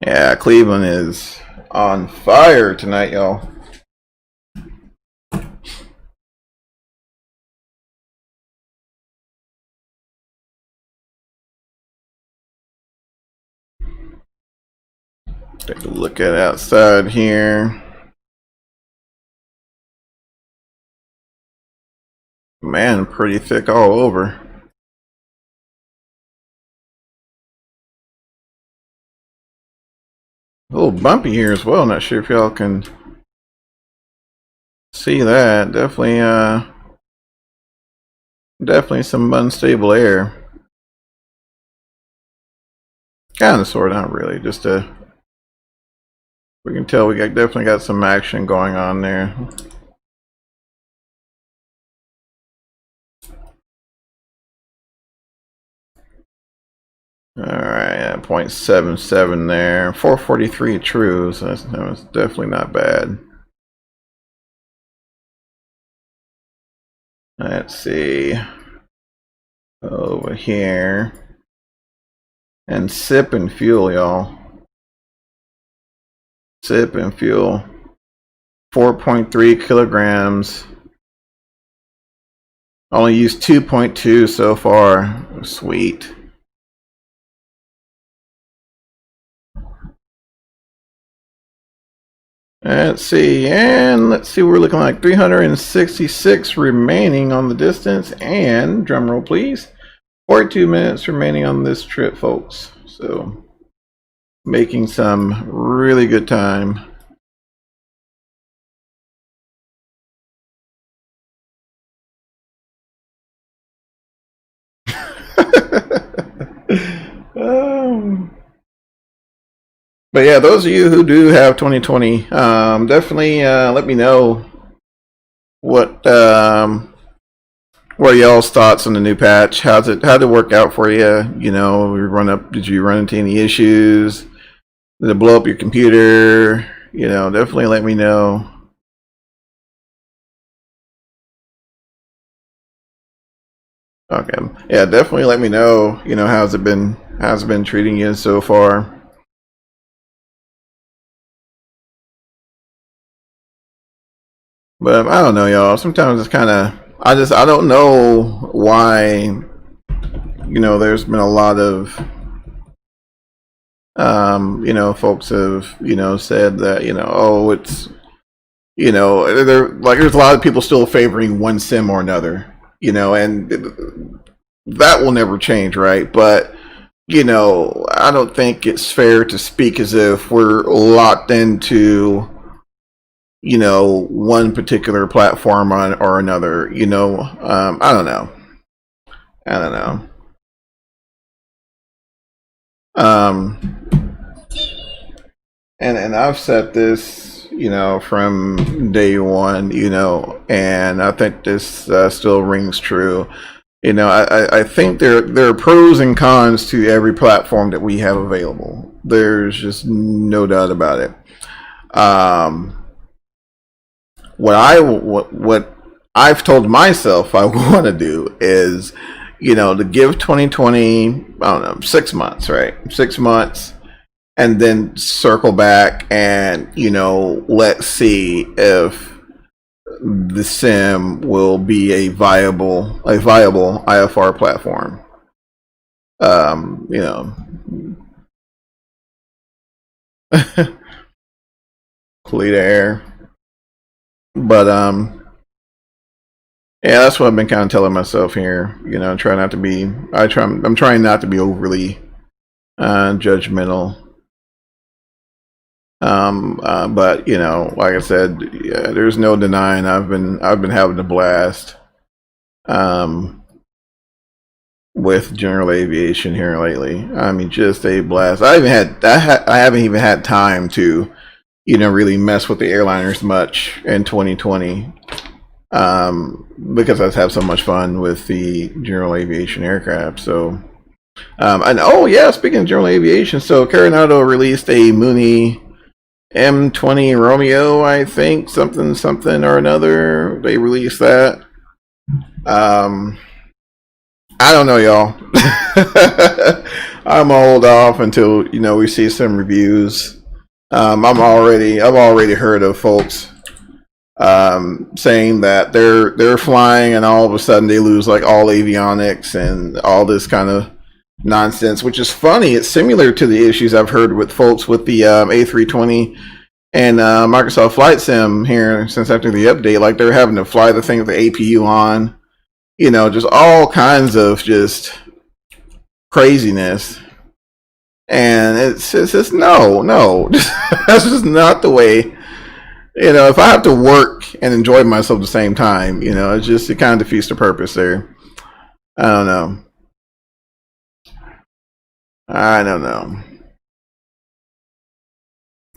Yeah, Cleveland is on fire tonight, y'all. Take a look at outside here. Man, pretty thick all over. A little bumpy here as well. Not sure if y'all can see that. Definitely some unstable air. Kind of, sort of, not really. Just we can tell we definitely got some action going on there. Alright, 0.77 there. 443 true, so that was definitely not bad. Let's see. Over here. And sip and fuel, y'all. Sip and fuel. 4.3 kilograms. Only used 2.2 so far. Sweet. Let's see, we're looking like 366 remaining on the distance, and drum roll please, 42 minutes remaining on this trip, folks. So making some really good time. But yeah, those of you who do have 2020, definitely let me know what y'all's thoughts on the new patch. How'd it work out for you? You know, did you run into any issues? Did it blow up your computer? You know, definitely let me know. Okay, yeah, definitely let me know. You know, how's it been treating you so far? But I don't know, y'all. Sometimes it's kind of, I don't know why, you know, there's been a lot of, you know, folks have, you know, said that, you know, oh, it's, you know, there's a lot of people still favoring one sim or another, you know, and that will never change, right? But, you know, I don't think it's fair to speak as if we're locked into, you know, one particular platform or another, you know. I don't know. And I've set this, you know, from day one, you know, and I think this still rings true. You know, I think there are pros and cons to every platform that we have available. There's just no doubt about it. What I've told myself I want to do is, to give 2020, I don't know, 6 months, right? 6 months, and then circle back and, let's see if the sim will be a viable IFR platform. Clean air. But yeah, that's what I've been kind of telling myself here. I'm trying not to be overly judgmental. But like I said, yeah, there's no denying I've been having a blast with general aviation here lately. I mean, just a blast. I haven't even had time to really mess with the airliners much in 2020 because I have so much fun with the general aviation aircraft. So and oh yeah, speaking of general aviation, so Coronado released a Mooney M20 Romeo, I think, something or another. They released that. I don't know, y'all. I'm gonna hold off until we see some reviews. I've already heard of folks saying that they're flying and all of a sudden they lose like all avionics and all this kind of nonsense, which is funny. It's similar to the issues I've heard with folks with the A320 and Microsoft Flight Sim here since after the update. Like they're having to fly the thing with the APU on, just all kinds of just craziness. And it's just no, that's just not the way. If I have to work and enjoy myself at the same time, it kind of defeats the purpose there. I don't know.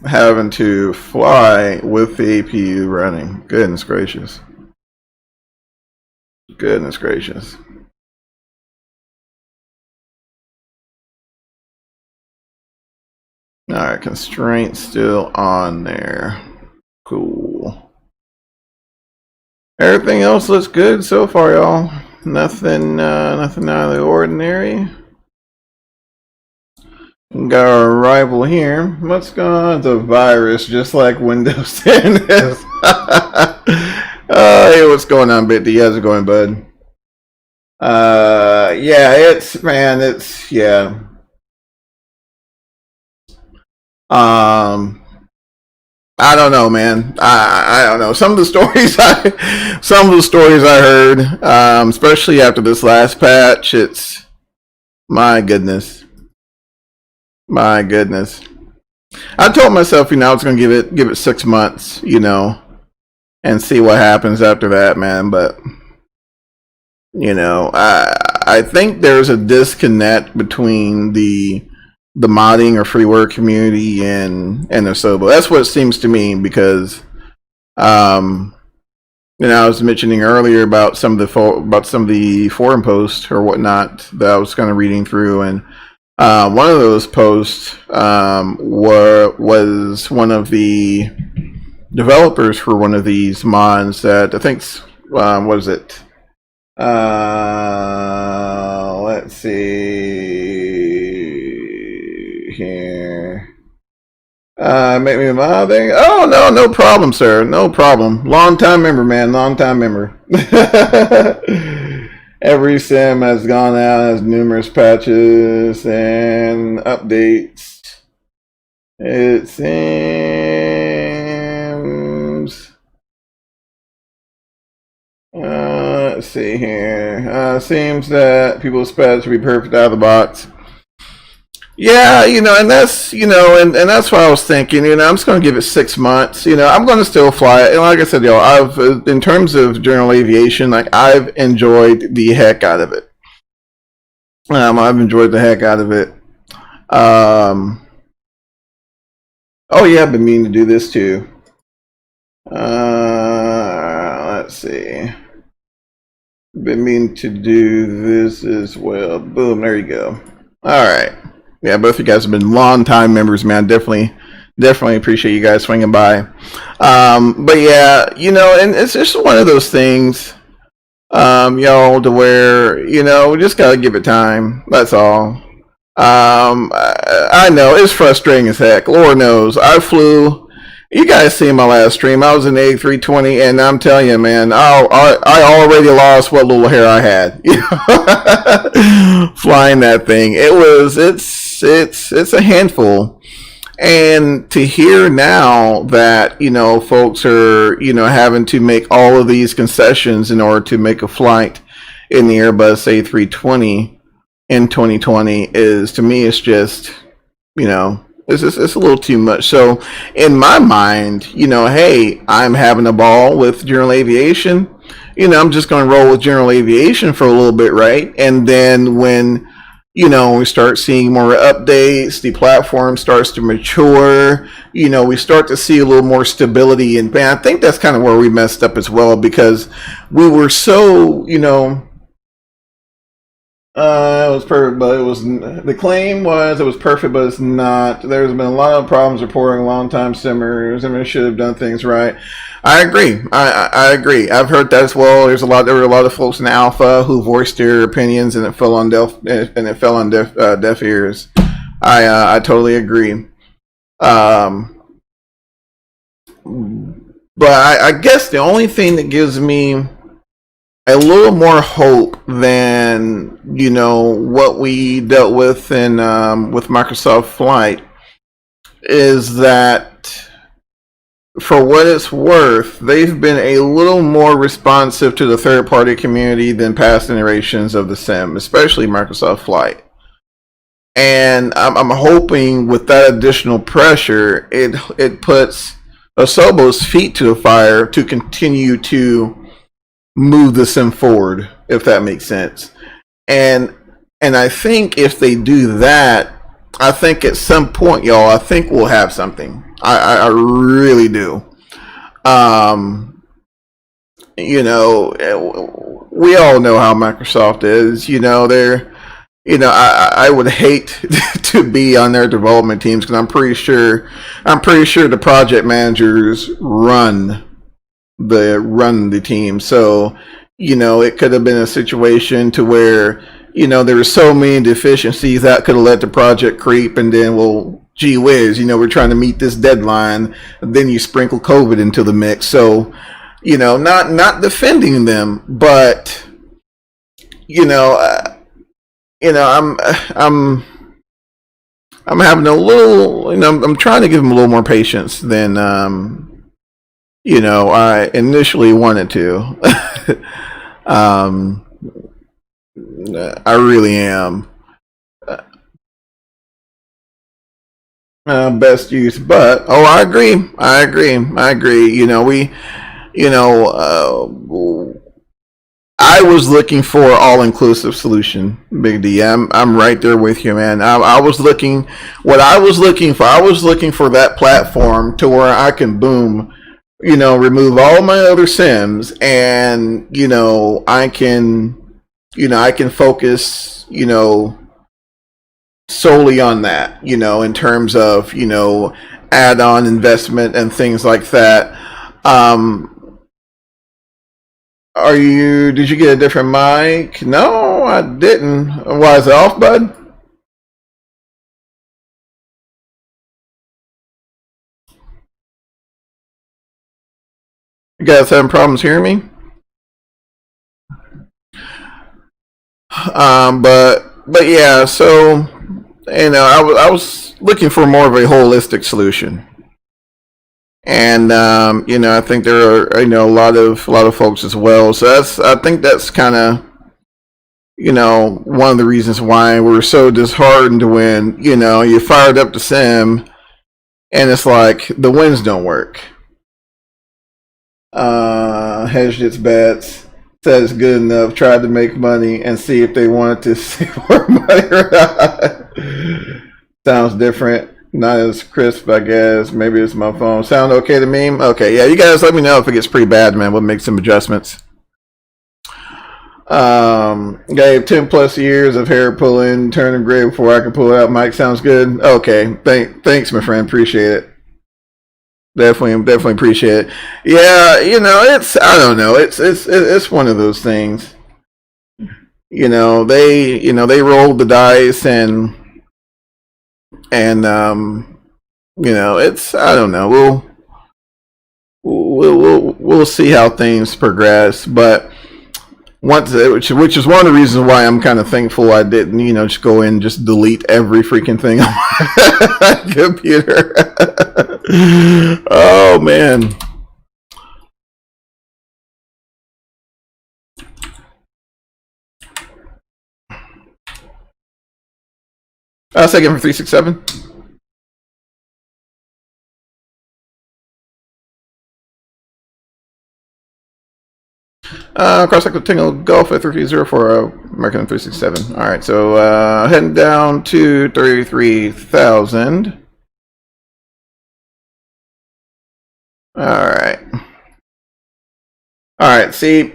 Having to fly with the APU running. Goodness gracious. Goodness gracious. Alright, constraints still on there. Cool. Everything else looks good so far, y'all. Nothing out of the ordinary. Got our rival here. What's going on? It's a virus, just like Windows 10 is. Hey, what's going on, Bitty? How's it going, bud? Yeah, yeah. I don't know, man. I don't know. Some of the stories I heard, especially after this last patch, it's my goodness. I told myself, I was gonna give it 6 months, and see what happens after that, man. But I think there's a disconnect between the modding or freeware community and the Sobo. That's what it seems to me, because I was mentioning earlier about some of the forum posts or whatnot that I was kind of reading through, and one of those posts was one of the developers for one of these mods that I think's what is it? Let's see here. Make me a mod thing. Oh no problem, sir. No problem. Long time member, man. Long time member. Every sim has gone out, has numerous patches and updates. It seems. Let's see here. Seems that people's patch to be perfect out of the box. Yeah, and that's and that's what I was thinking. I'm just gonna give it 6 months. I'm gonna still fly it. And like I said, I've in terms of general aviation, like I've enjoyed the heck out of it. I've enjoyed the heck out of it. Oh yeah, I've been meaning to do this too. Let's see. Been meaning to do this as well. Boom, there you go. All right. Yeah, both of you guys have been long time members, man. Definitely Definitely appreciate you guys swinging by. But yeah, and it's just one of those things, y'all, to where, we just gotta give it time. That's all. I know it's frustrating as heck. Lord knows. I flew. You guys see my last stream. I was in the A320, and I'm telling you, man, I already lost what little hair I had. Flying that thing. It's a handful. And to hear now that, folks are, having to make all of these concessions in order to make a flight in the Airbus A320 in 2020 is, to me, it's just, it's a little too much. So in my mind, hey, I'm having a ball with general aviation. I'm just going to roll with general aviation for a little bit, right? And then when we start seeing more updates, the platform starts to mature, we start to see a little more stability. And I think that's kind of where we messed up as well, because we were so, it was perfect, but the claim was it was perfect, but it's not. There's been a lot of problems reporting long time simmers, and we should have done things right. I agree. I agree. I've heard that as well. There were a lot of folks in Alpha who voiced their opinions, and it fell on deaf ears. I totally agree. But I guess the only thing that gives me a little more hope than what we dealt with in with Microsoft Flight is that, for what it's worth, they've been a little more responsive to the third-party community than past iterations of the sim, especially Microsoft Flight. And I'm hoping with that additional pressure, it puts Asobo's feet to the fire to continue to move the sim forward, if that makes sense. And I think if they do that, I think at some point, y'all, I think we'll have something. I really do. We all know how Microsoft is. I would hate to be on their development teams, because I'm pretty sure the project managers run the team. So, it could have been a situation to where, there were so many deficiencies that could have led to project creep, and then, well, gee whiz, we're trying to meet this deadline, and then you sprinkle COVID into the mix. So, not defending them, but, I'm having a little, I'm trying to give them a little more patience than, I initially wanted to. I really am. Best use, but I agree. I was looking for all-inclusive solution, Big D. I'm right there with you, man. I was looking for that platform to where I can remove all my other sims, and I can focus solely on that, in terms of add-on investment and things like that. Did you get a different mic? No, I didn't. Why, is it off, bud? You guys having problems hearing me? But yeah, so I was looking for more of a holistic solution, and I think there are a lot of folks as well. So I think that's kind of one of the reasons why we're so disheartened when you fired up the sim and it's like the winds don't work. Hedged its bets, said it's good enough, tried to make money and see if they wanted to see more money or not. Sounds different, not as crisp, I guess. Maybe it's my phone. Sound okay to me? Okay, yeah, you guys let me know if it gets pretty bad, man. We'll make some adjustments. Gave 10 plus years of hair pulling, turning gray before I could pull it out. Mike, sounds good. Okay, thanks, my friend. Appreciate it. Definitely appreciate it. Yeah, you know, I don't know, it's one of those things. They rolled the dice, and it's, I don't know. We'll see how things progress, but which is one of the reasons why I'm kind of thankful I didn't, just go in and just delete every freaking thing on my computer. Oh man. Second for 367. Cross cycle Tango Golf at 330 for American 367. All right, so heading down to 33,000. All right. All right, see,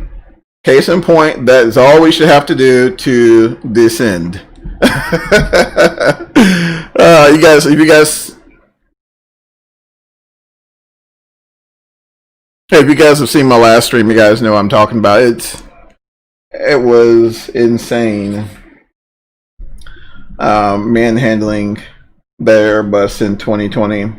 case in point, that is all we should have to do to descend. You guys, if you guys have seen my last stream, you guys know what I'm talking about. It was insane. Manhandling the Airbus in 2020.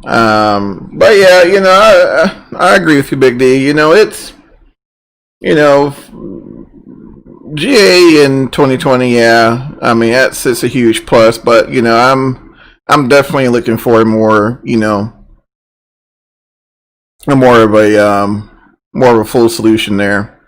But yeah, I agree with you, Big D. It's GA in 2020. Yeah, I mean it's a huge plus, but I'm definitely looking for more more of a full solution there.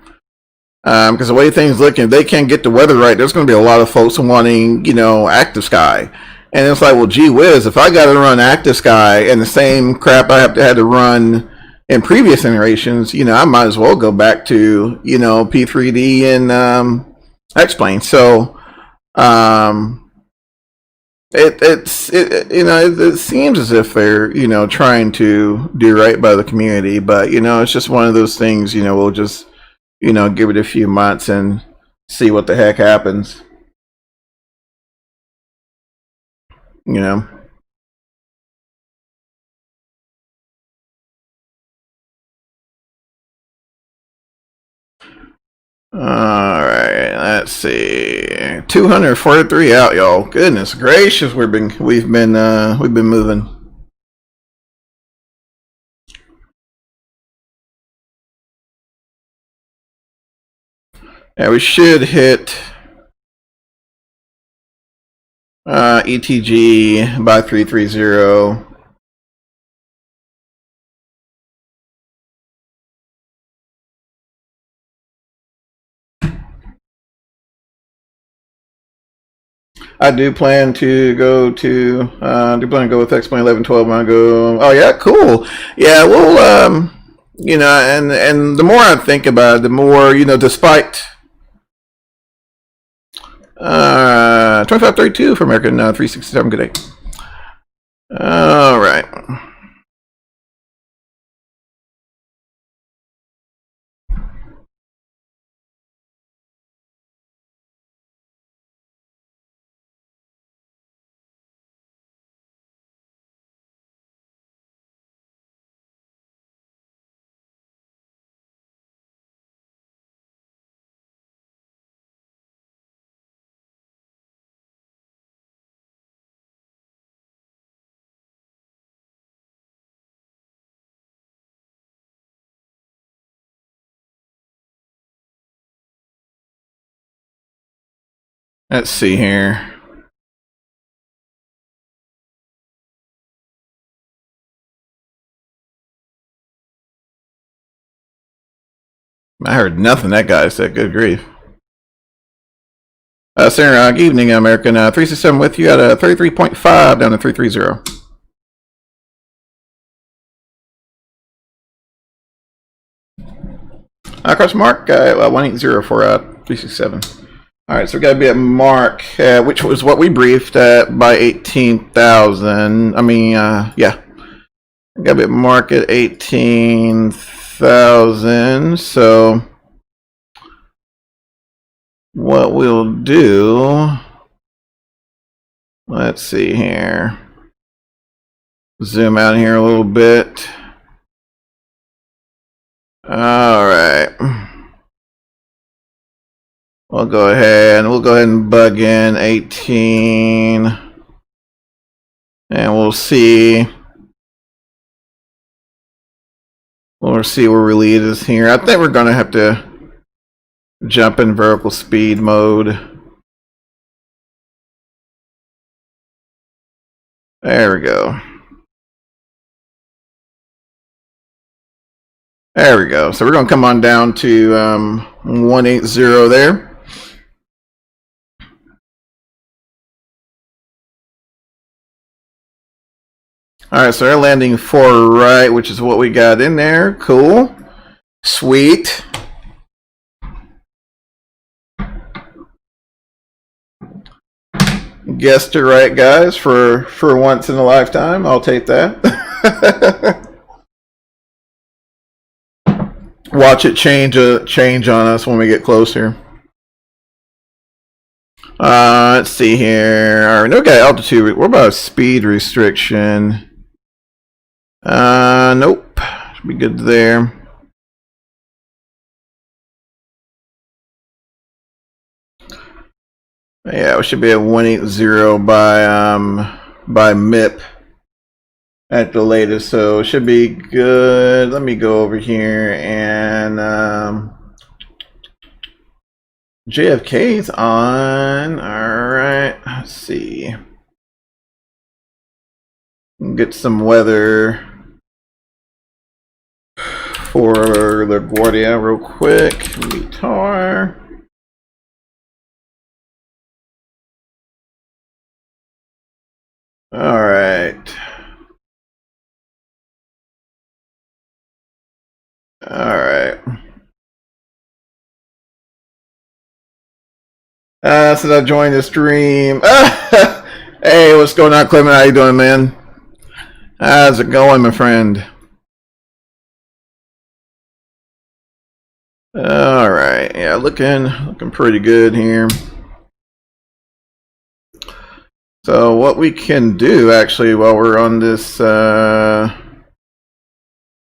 Because the way things look, if they can't get the weather right, there's going to be a lot of folks wanting, active sky. And it's like, well, gee whiz, if I got to run active sky and the same crap I had to run in previous generations, I might as well go back to, P3D and X-Plane. So, it seems as if they're, trying to do right by the community, but, it's just one of those things, we'll just, give it a few months and see what the heck happens. All right, let's see. 243 out, y'all. Goodness gracious, we've been moving. Yeah, we should hit ETG by 330. I do plan to go with X-Plane 1112 when I go. Oh yeah, cool. Yeah, we'll and the more I think about it, the more, despite 2532 for American 367. Good day. All right. Let's see here. I heard nothing that guy said. Good grief. Sir, good evening, American 367 with you at a 33.5 down to 330. Cross mark 180 for 367. All right, so we got to be at mark, which was what we briefed at by 18,000. I mean, yeah, we got to be at mark at 18,000. So what we'll do, let's see here. Zoom out here a little bit. All right. We'll go ahead and bug in 18. And we'll see. We'll see where we lead us here. I think we're going to have to jump in vertical speed mode. There we go. There we go. So we're going to come on down to 180 there. Alright, so they're landing 4 right, which is what we got in there. Cool. Sweet. Guessed it right, guys, for once in a lifetime. I'll take that. Watch it change on us when we get closer. Let's see here. All right, no guy altitude. What about a speed restriction? Nope. Should be good there. Yeah, we should be at 180 by MIP at the latest, so it should be good. Let me go over here and JFK's on. All right, let's see. Get some weather for LaGuardia real quick. VTAR. All right. All right. Since I joined the stream. Hey, what's going on, Clement? How you doing, man? How's it going, my friend? All right. Yeah, looking pretty good here. So what we can do actually while we're on this,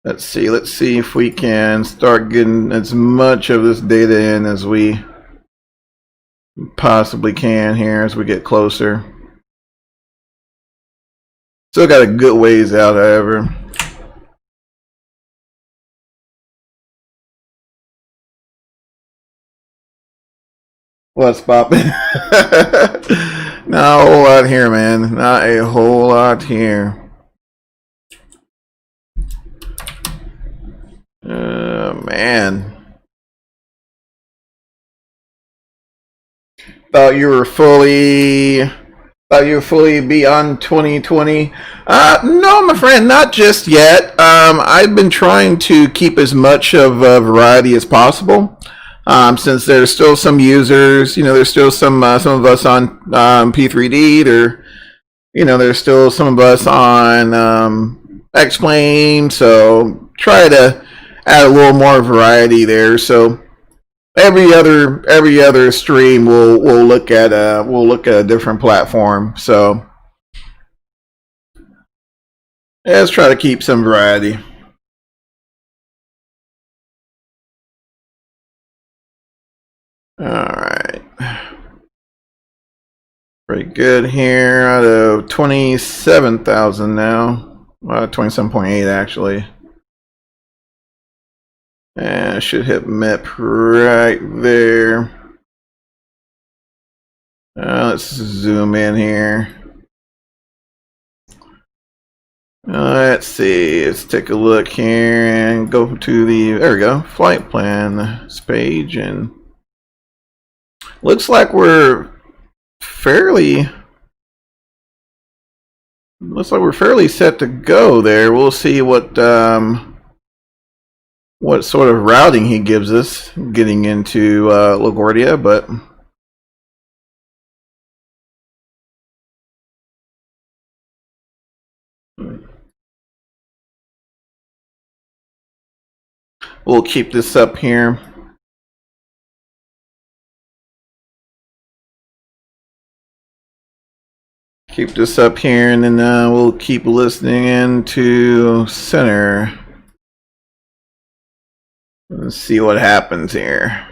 let's see if we can start getting as much of this data in as we possibly can here as we get closer. Still got a good ways out, however. What's poppin'? Not a whole lot here, man. Not a whole lot here. Man. Thought you were fully beyond 2020. No, my friend, not just yet. I've been trying to keep as much of a variety as possible. Since there's still some users, there's still some of us on P3D. There's still some of us on X-Plane. So try to add a little more variety there. So every other stream we'll look at a different platform. So let's try to keep some variety. All right, pretty good here. Out of 27,000 now, 27.8 actually. And should hit MIP right there. Let's zoom in here. Let's see. Let's take a look here and go to the, there we go, flight plan page, and looks like we're fairly set to go there. We'll see what sort of routing he gives us getting into LaGuardia, but we'll keep this up here. keep this up here, and then we'll keep listening into center. Let's see what happens here.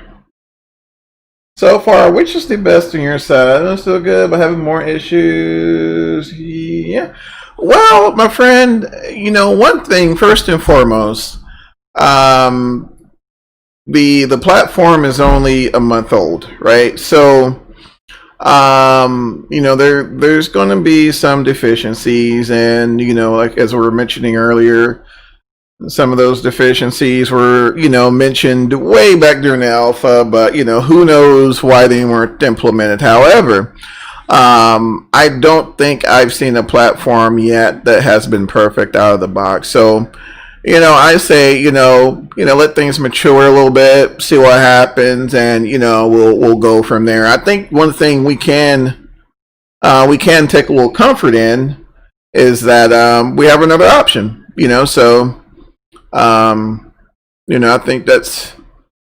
So far, which is the best on your side? I'm still good, but having more issues. Yeah. Well, my friend, you know, one thing first and foremost, the platform is only a month old, right? So, you know, there's going to be some deficiencies, and you know, like as we were mentioning earlier, some of those deficiencies were, you know, mentioned way back during the alpha, but you know, who knows why they weren't implemented. However, I don't think I've seen a platform yet that has been perfect out of the box. So, you know, I say, you know, let things mature a little bit, see what happens, and you know, we'll go from there. I think one thing we can take a little comfort in is that we have another option. You know, so you know, I think that's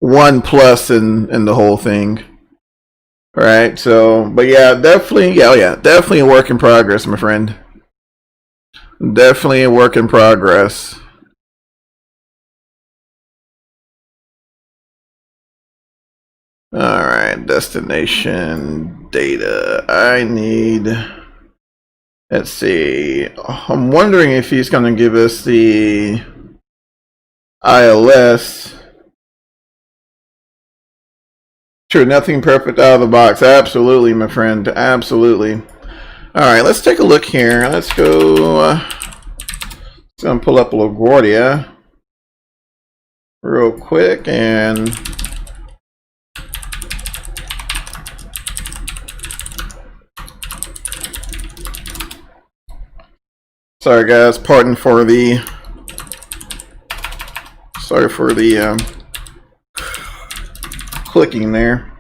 one plus in the whole thing. Right. So, but yeah, definitely, yeah, definitely a work in progress, my friend. Definitely a work in progress. All right, destination data. I need, let's see. I'm wondering if he's going to give us the ILS. Sure, nothing perfect out of the box. Absolutely, my friend. Absolutely. All right, let's take a look here. Let's go. Let's go and pull up LaGuardia real quick and. Sorry guys, pardon for the clicking there.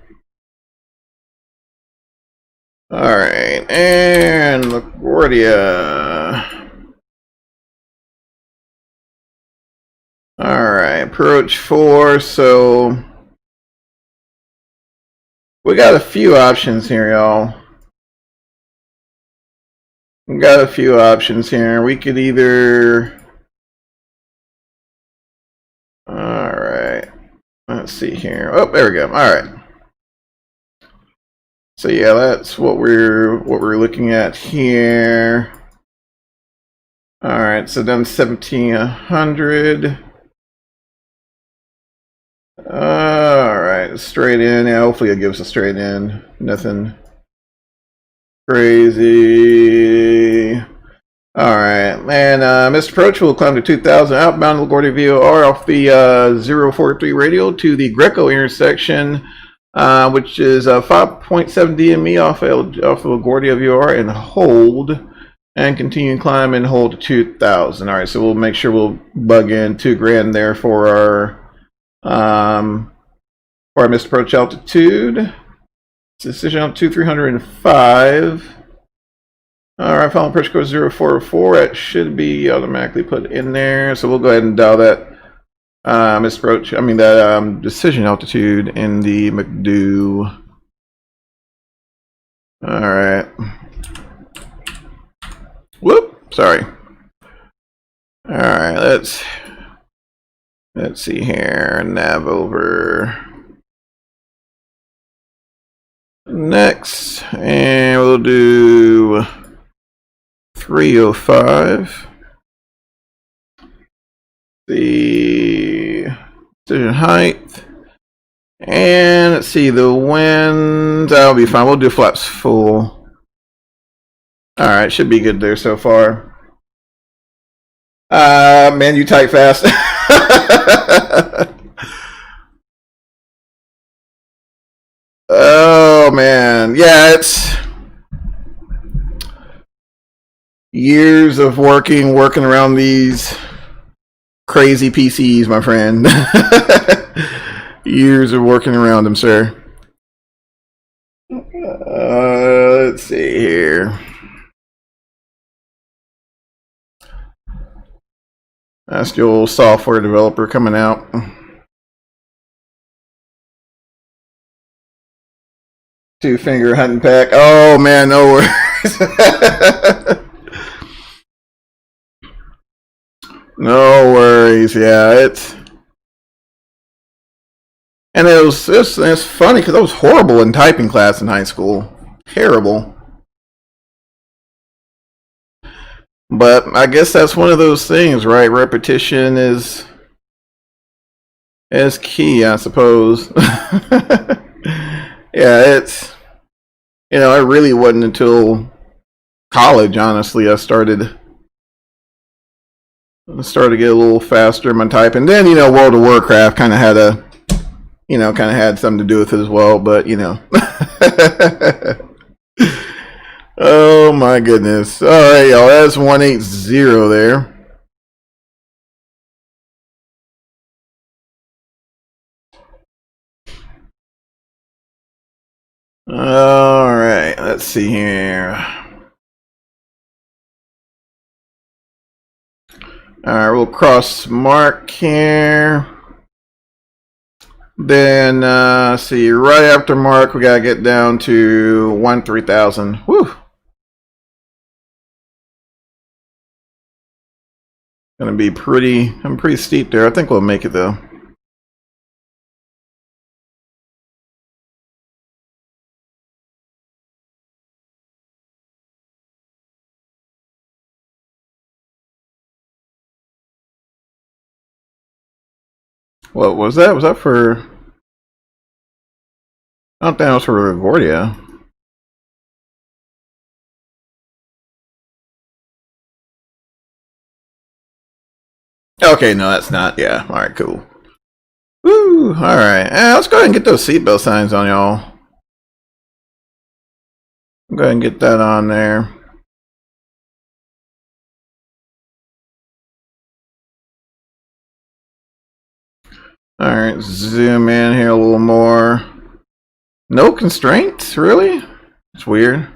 All right, and LaGuardia. All right, approach 4. So we got a few options here, y'all. We got a few options here. We could either. All right. Let's see here. Oh, there we go. All right. So yeah, that's what we're looking at here. All right. So then 1700. All right. Straight in. Yeah, hopefully it gives us a straight in. Nothing crazy. All right, and Mr. Approach will climb to 2000 outbound LaGuardia VOR off the 043 radio to the Greco intersection, which is 5.7 DME off of LaGuardia VOR, and hold, and continue climb and hold to 2000. All right, so we'll make sure we'll bug in $2,000 there for our Mr. Approach altitude. Decision altitude 305. All right, final approach code 0404. That should be automatically put in there. So we'll go ahead and dial that that decision altitude in the McDo. All right. Whoop. Sorry. All right. Let's see here. Nav over. Next, and we'll do 305. The decision height, and let's see the winds. That'll be fine. We'll do flaps full. All right, should be good there so far. Man, you type fast. Oh man, yeah, it's years of working around these crazy PCs, my friend. Years of working around them, sir. Let's see here. That's the old software developer coming out. Two-finger hunting pack. Oh man, no. No worries. Yeah, it's funny because I was horrible in typing class in high school. Terrible. But I guess that's one of those things, right? Repetition is key, I suppose. Yeah, it really wasn't until college, honestly, I started to get a little faster in my typing. Then, World of Warcraft kind of had something to do with it as well, but Oh my goodness. All right, y'all, that's 180 there. All right, let's see here. All right, we'll cross mark here. Then, see, right after mark, we got to get down to 3000. Whew. Gonna be pretty steep there. I think we'll make it though. What was that? Was that for? I don't think that was for LaGuardia. Okay, no, that's not. Yeah, all right, cool. Woo! All right, let's go ahead and get those seatbelt signs on, y'all. Go ahead and get that on there. All right, zoom in here a little more. No constraints, really? It's weird.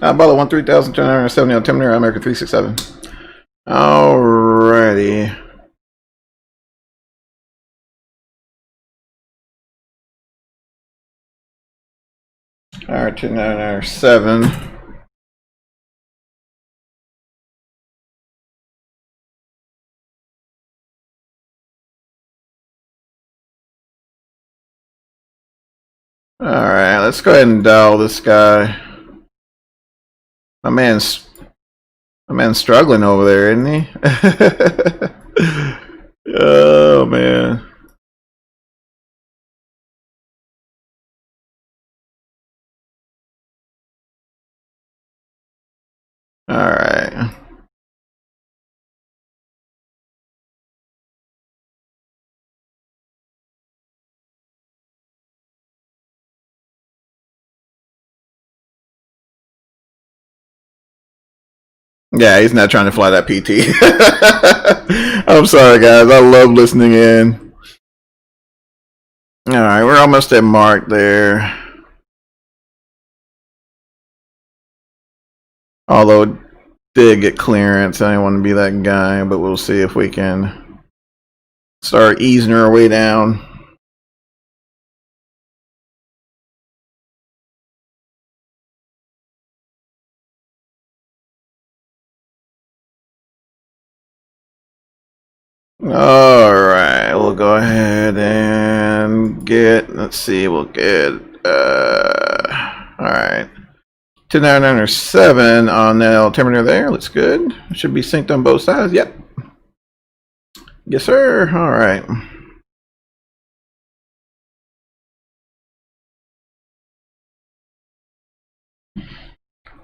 Bottle 13270 on Terminator America 367. Alrighty. Alright, 2997. Alright, let's go ahead and dial this guy. My man's struggling over there, isn't he? Oh man. Alright. Yeah, he's not trying to fly that PT. I'm sorry, guys. I love listening in. All right, we're almost at mark there. Although it did get clearance. I didn't want to be that guy, but we'll see if we can start easing our way down. All right, we'll go ahead and get, let's see, we'll get, all right, 2997 on that altimeter there. Looks good. Should be synced on both sides. Yep. Yes, sir. All right.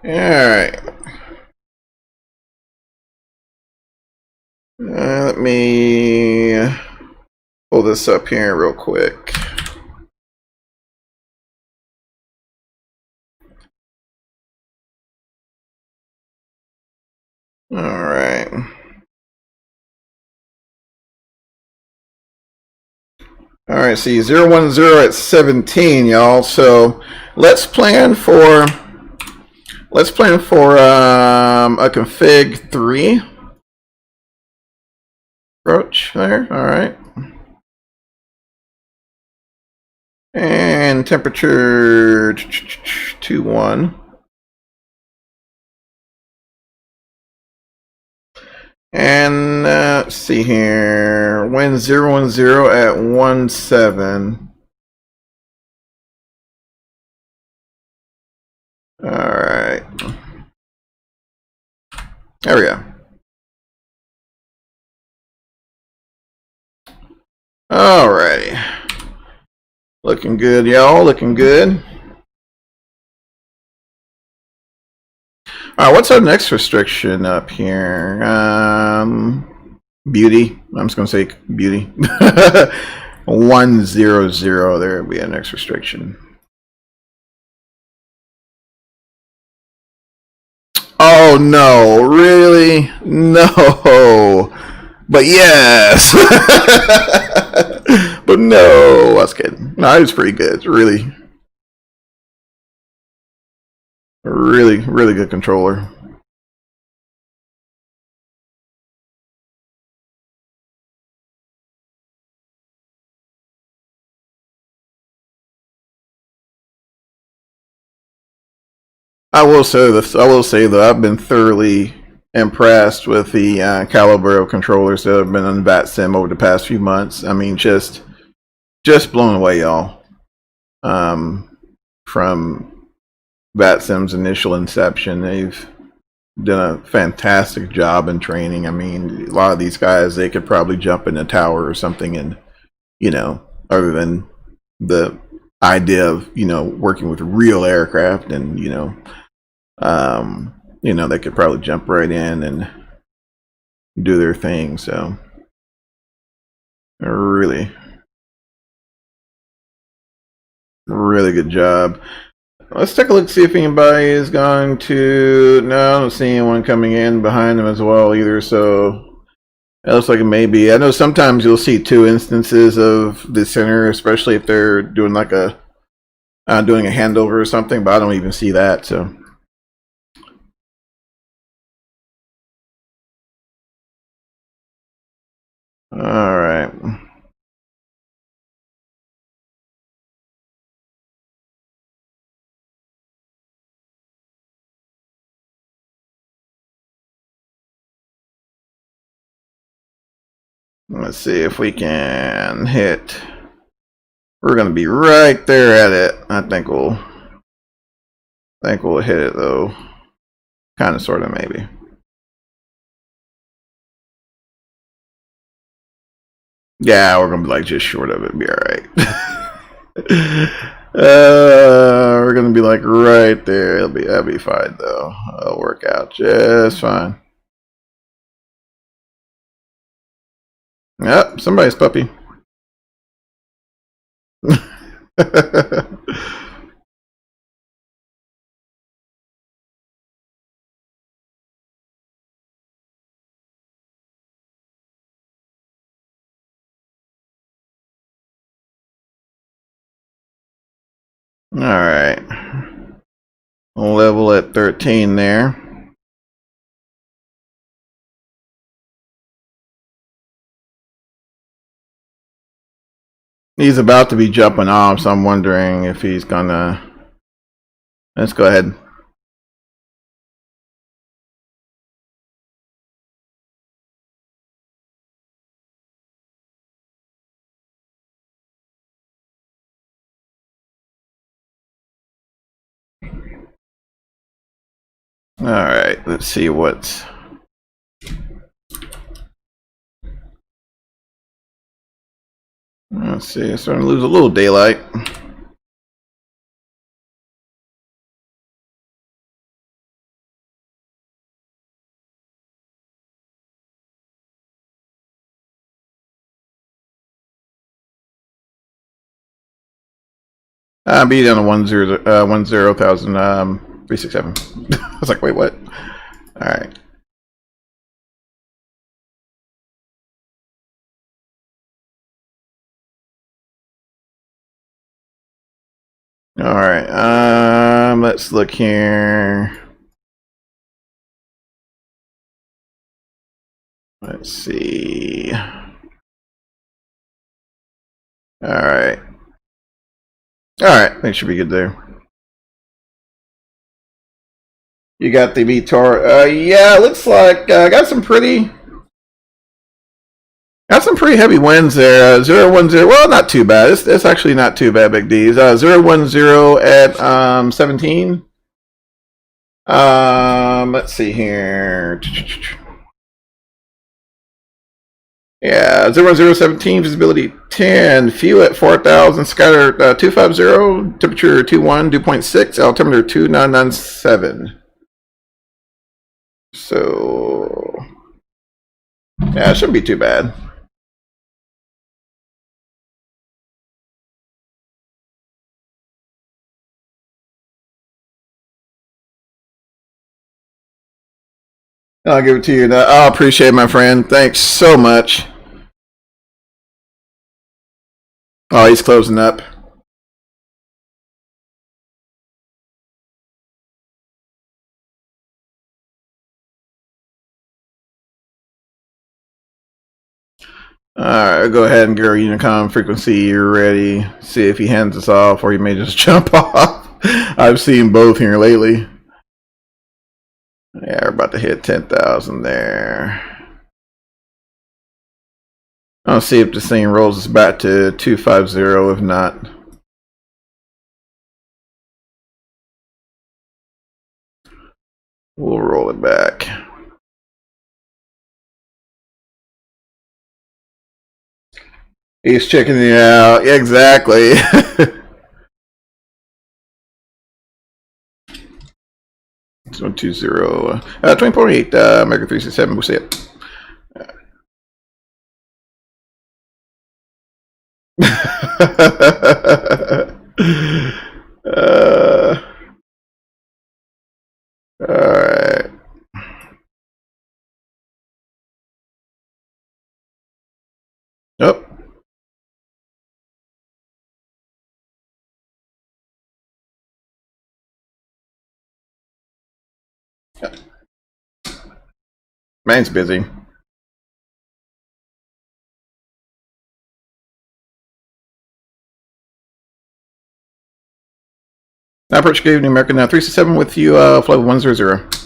All right. Let me pull this up here real quick. All right. All right, see 010 at 17, y'all. So let's plan for a config 3 approach there. All right. And temperature 21. And let's see here. Wind 010 at 17. Alright. There we go. Alrighty. Looking good, y'all. Looking good. Alright, what's our next restriction up here? Beauty. I'm just gonna say beauty. 100. There will be a next restriction. Oh no, really? No. But yes. But no, I was kidding. No, it was pretty good. It's really good controller. I will say this. I will say that I've been thoroughly impressed with the caliber of controllers that have been on VATSIM over the past few months. I mean, just blown away, y'all. From VATSIM's initial inception, they've done a fantastic job in training. I mean, a lot of these guys, they could probably jump in a tower or something, and other than the idea of working with real aircraft, and they could probably jump right in and do their thing. So really good job. Let's take a look, see if anybody is going to. No, I don't see anyone coming in behind them as well either. So it looks like it may be. I know sometimes you'll see two instances of the center, especially if they're doing like doing a handover or something, but I don't even see that. So all right. Let's see if we can hit. We're going to be right there at it. I think we'll hit it though. Kind of, sort of, maybe. Yeah, we're going to be like just short of it. Be all right. We're going to be like right there. That'll be fine though. It'll work out just fine. Yep, somebody's puppy. All right. Level at 13 there. He's about to be jumping off, so I'm wondering if he's gonna. Let's go ahead. All right, let's see what's. Let's see, it's starting to lose a little daylight. Be down to 10,000 367. I was like, wait, what? All right. All right. Let's look here. Let's see. All right. All right, that should be good there. You got the VTOR. Yeah, it looks like got some pretty heavy winds there. 010. Well, not too bad. It's actually not too bad, Big D's. 010 at 17. Let's see here. Yeah, 01017, visibility 10, fuel at 4,000, scatter 250, temperature 21, dew point 6, altimeter 2997. So, yeah, it shouldn't be too bad. I'll give it to you. I appreciate it, my friend. Thanks so much. Oh, he's closing up. Alright, I'll go ahead and get our Unicom frequency. You're ready. See if he hands us off or he may just jump off. I've seen both here lately. Yeah, we're about to hit 10,000 there. I'll see if this thing rolls us back to 250. If not, we'll roll it back. He's checking it out. Exactly. It's 120. 20.8 Mega 367. We'll see it. All right. Oh. Man's busy. Approach gave New American now 367 with you, flight 100.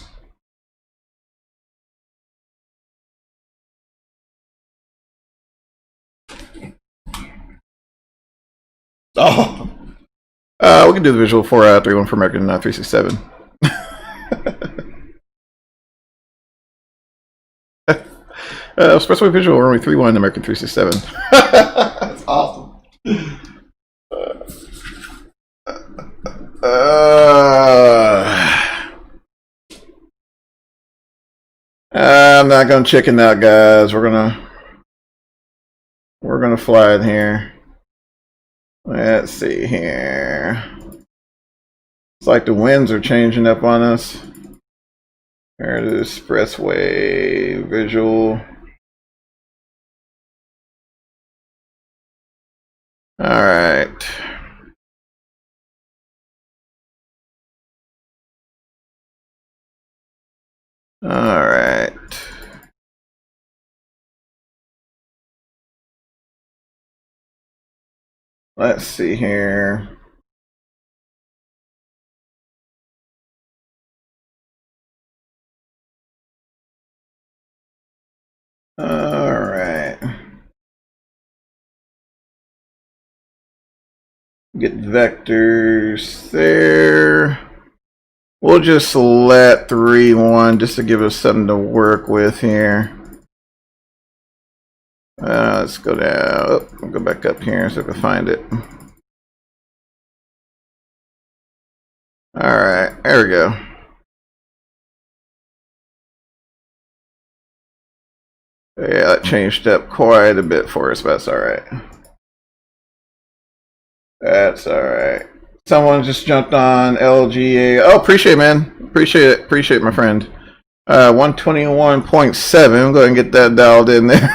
Oh. We can do the visual for 31 for American 367. Expressway visual runway 31 American 367. That's awesome. I'm not gonna chicken out, guys. We're gonna fly it here. Let's see here. It's like the winds are changing up on us. There's the expressway visual. All right. All right. Let's see here. All right. Get vectors there. We'll just let 3-1 just to give us something to work with here. Let's go down. Oh, we'll go back up here so I can find it. All right, there we go. Yeah, that changed up quite a bit for us, but that's all right. That's all right. Someone just jumped on LGA. Oh, appreciate it, man. Appreciate it. Appreciate it, my friend. 121.7. I'm going to get that dialed in there.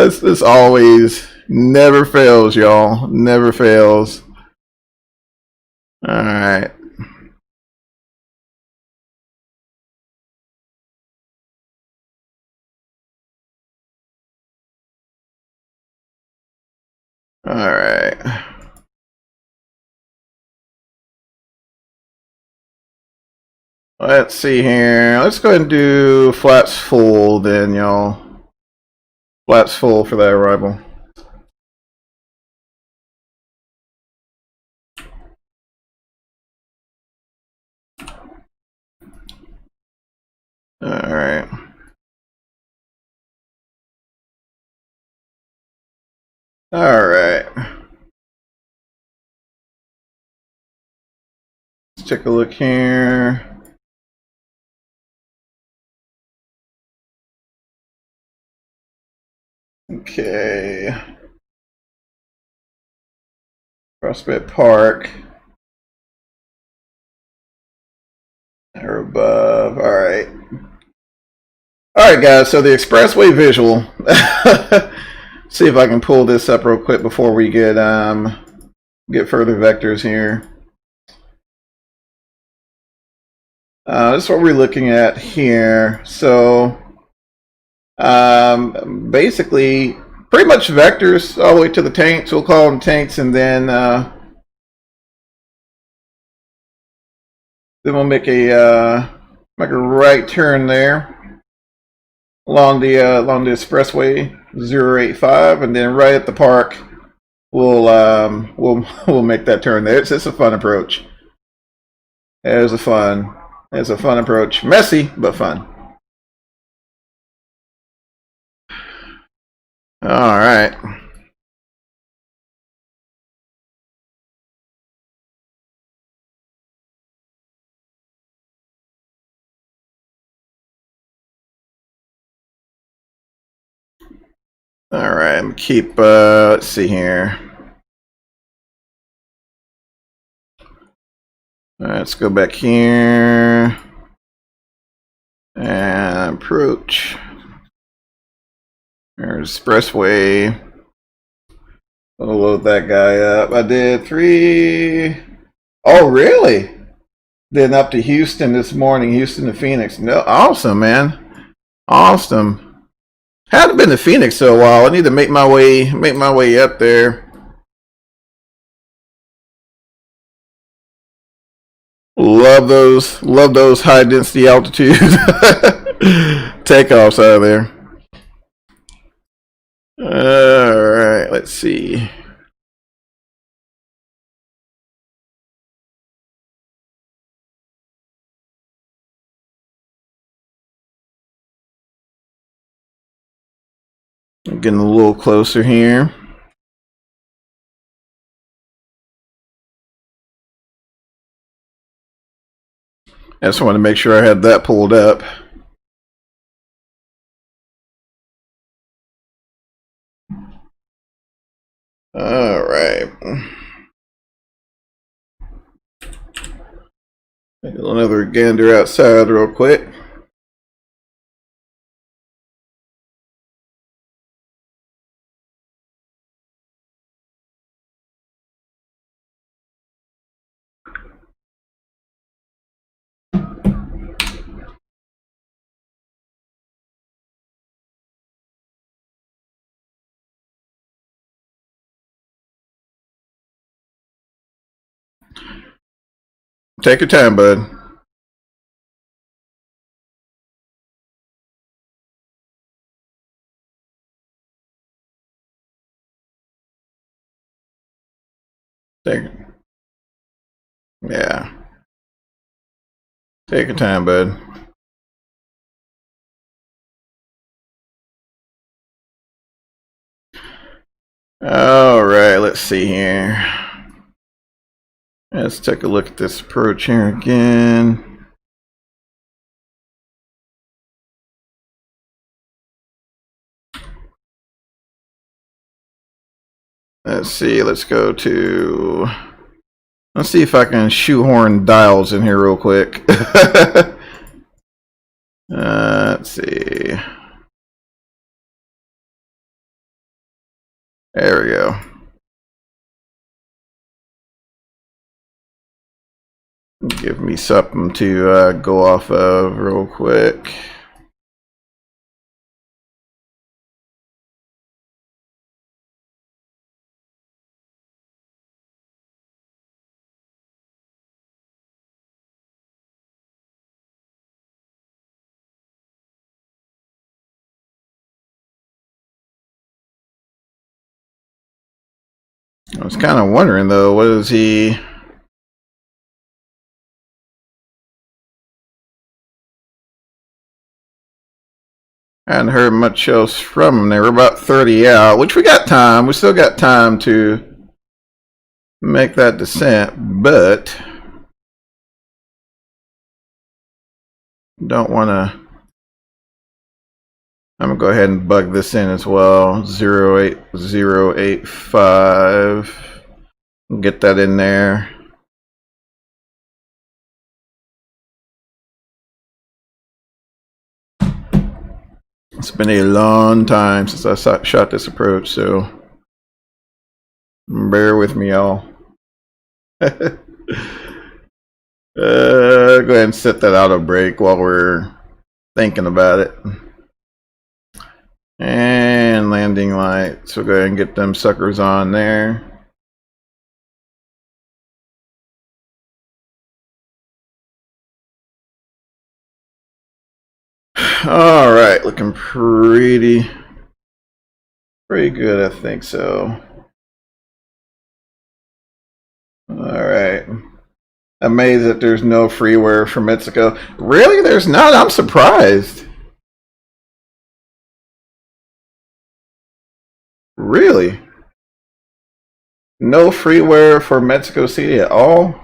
This always never fails, y'all. Never fails. All right. All right. Let's see here. Let's go ahead and do flats full then, y'all. Flats full for that arrival. All right. All right. Let's take a look here. Okay. Prospect Park. Or above. All right. All right, guys. So the expressway visual. See if I can pull this up real quick before we get further vectors here. This is what we're looking at here. So basically, pretty much vectors all the way to the tanks. We'll call them tanks, and then we'll make a right turn there along the expressway 085, and then right at the park, we'll make that turn there. It's a fun approach. It's a fun approach. Messy, but fun. All right. All right, keep, let's see here. All right, let's go back here and approach. There's expressway. We'll load that guy up. I did 3. Oh, really? Then up to Houston this morning, Houston to Phoenix. No, awesome, man. Awesome. Haven't been to Phoenix so a while. I need to make my way up there. Love those high density altitude takeoffs out of there. All right, let's see. I'm getting a little closer here. I just want to make sure I had that pulled up. All right. Another gander outside real quick. Take your time, bud. Yeah. Take your time, bud. All right, let's see here. Let's take a look at this approach here again. Let's see, let's see if I can shoehorn dials in here real quick. Let's see. There we go. Give me something to go off of real quick. I was kind of wondering though, what is he? I hadn't heard much else from him. They were about 30 out, which we got time. We still got time to make that descent, but don't want to. I'm gonna go ahead and bug this in as well. 08085. Get that in there. It's been a long time since I shot this approach, so bear with me, y'all. Go ahead and set that auto brake while we're thinking about it. And landing lights. So go ahead and get them suckers on there. All right, looking pretty good, I think so. All right. Amazed that there's no freeware for Mexico. Really? There's not? I'm surprised. Really? No freeware for Mexico City at all?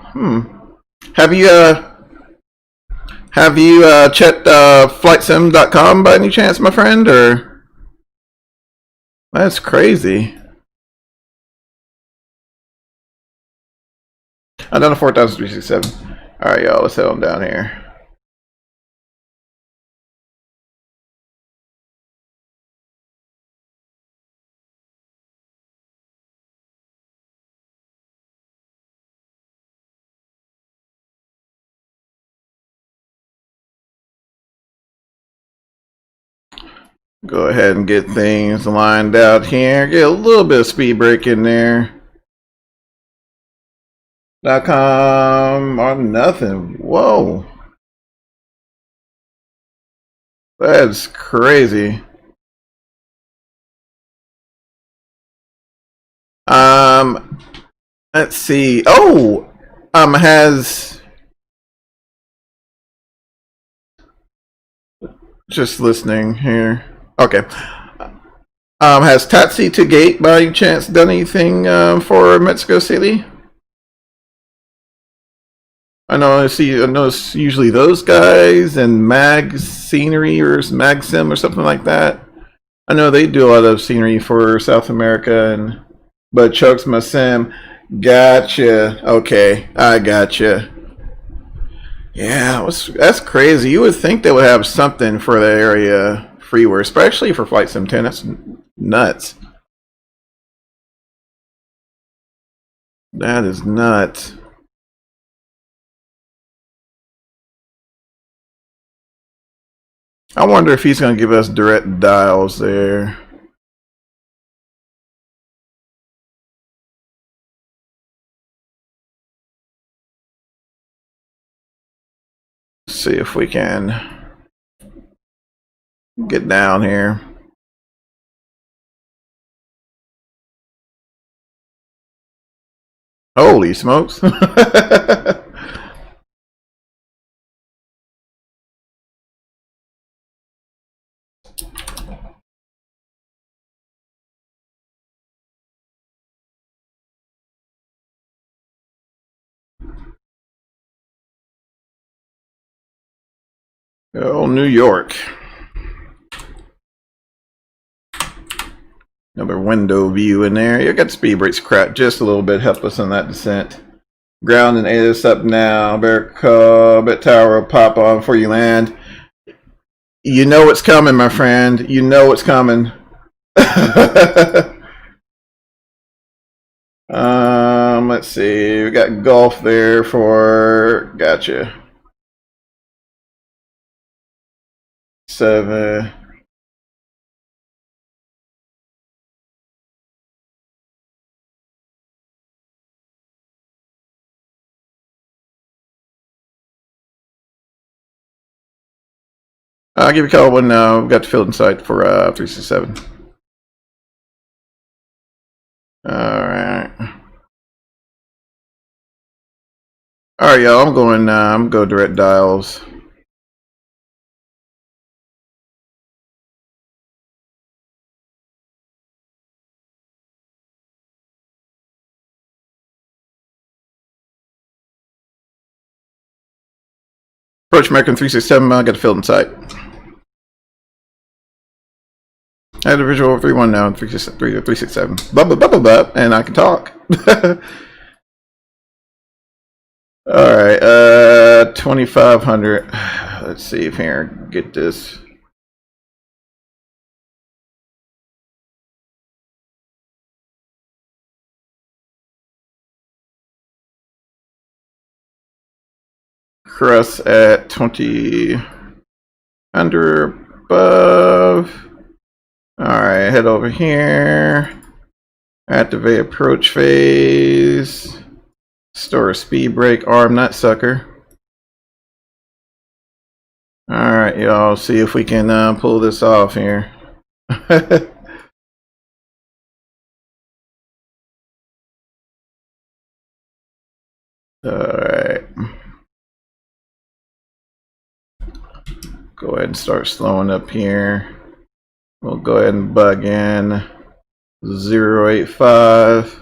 Have you checked flightsim.com by any chance, my friend? Or that's crazy. I'm down to 4,367. All right, y'all. Let's head on down here. Go ahead and get things lined out here. Get a little bit of speed brake in there. .com or nothing. Whoa. That's crazy. Let's see. Oh, has just listening here. Okay. Has Taxi to Gate by any chance done anything for Mexico City? I know it's usually those guys and Mag Scenery or MagSim or something like that. I know they do a lot of scenery for South America, but Chokes My Sim. Gotcha. Okay, I gotcha. Yeah, that's crazy. You would think they would have something for the area freeware, especially for Flight Sim 10. That's nuts. That is nuts. I wonder if he's going to give us direct dials there. Let's see if we can get down here. Holy smokes. Oh, New York. Another window view in there. You got the speed brakes cracked just a little bit. Help us on that descent. Ground and aid us up now. Bet tower will pop on before you land. You know what's coming, my friend. You know what's coming. Let's see. We got Gulf there for. Gotcha. 7. I'll give you a call when we've got the field in sight for 367. All right. All right, y'all. I'm going direct dials. Approach American 367. I got the field in sight. I had a visual of 3-1 now. 367. Bub, and I can talk. All right. 2,500. Let's see if here get this. Cross at 20 under above. All right, head over here. Activate approach phase. Store a speed brake, arm that sucker. All right, y'all, see if we can pull this off here. All right. Go ahead and start slowing up here. We'll go ahead and bug in 085.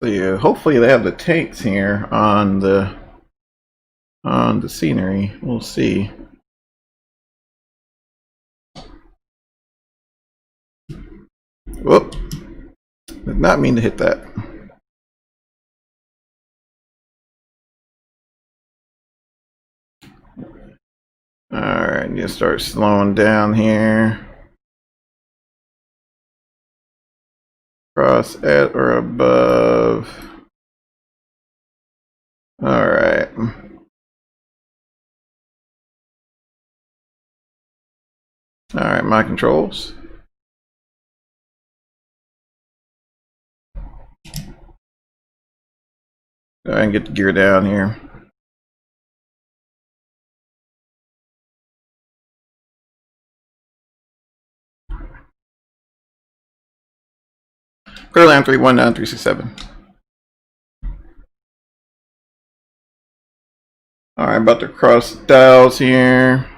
So yeah, hopefully they have the tanks here on the scenery. We'll see. Whoop. Did not mean to hit that. Alright, you start slowing down here. Cross at or above. Alright. Alright, my controls. Go ahead and get the gear down here. Clearland 319-367. Alright, about to cross dials here.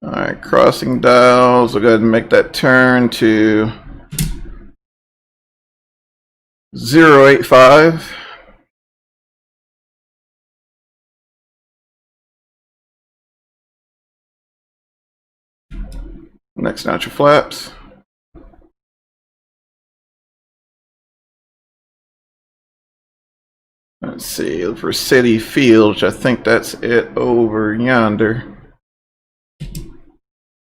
Alright, crossing dials. We'll go ahead and make that turn to 085. Next, natural flaps. Let's see, for City Field, which I think that's it over yonder.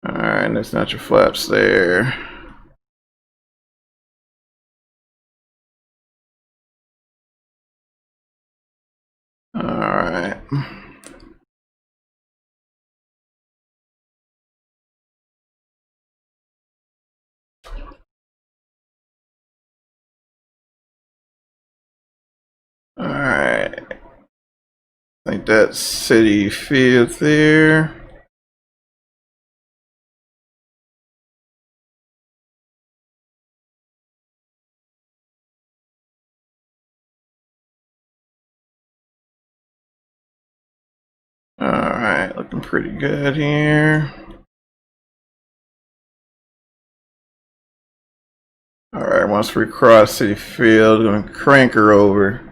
Alright, there's natural flaps there. Alright. Alright. I think that's City Field there. Alright, looking pretty good here. Alright, once we cross City Field, I'm gonna crank her over.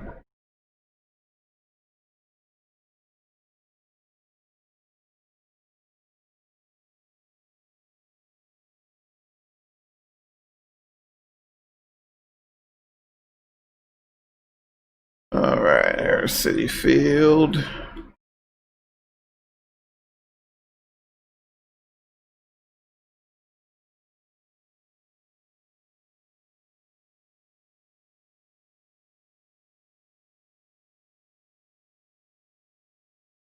Alright, there's City Field.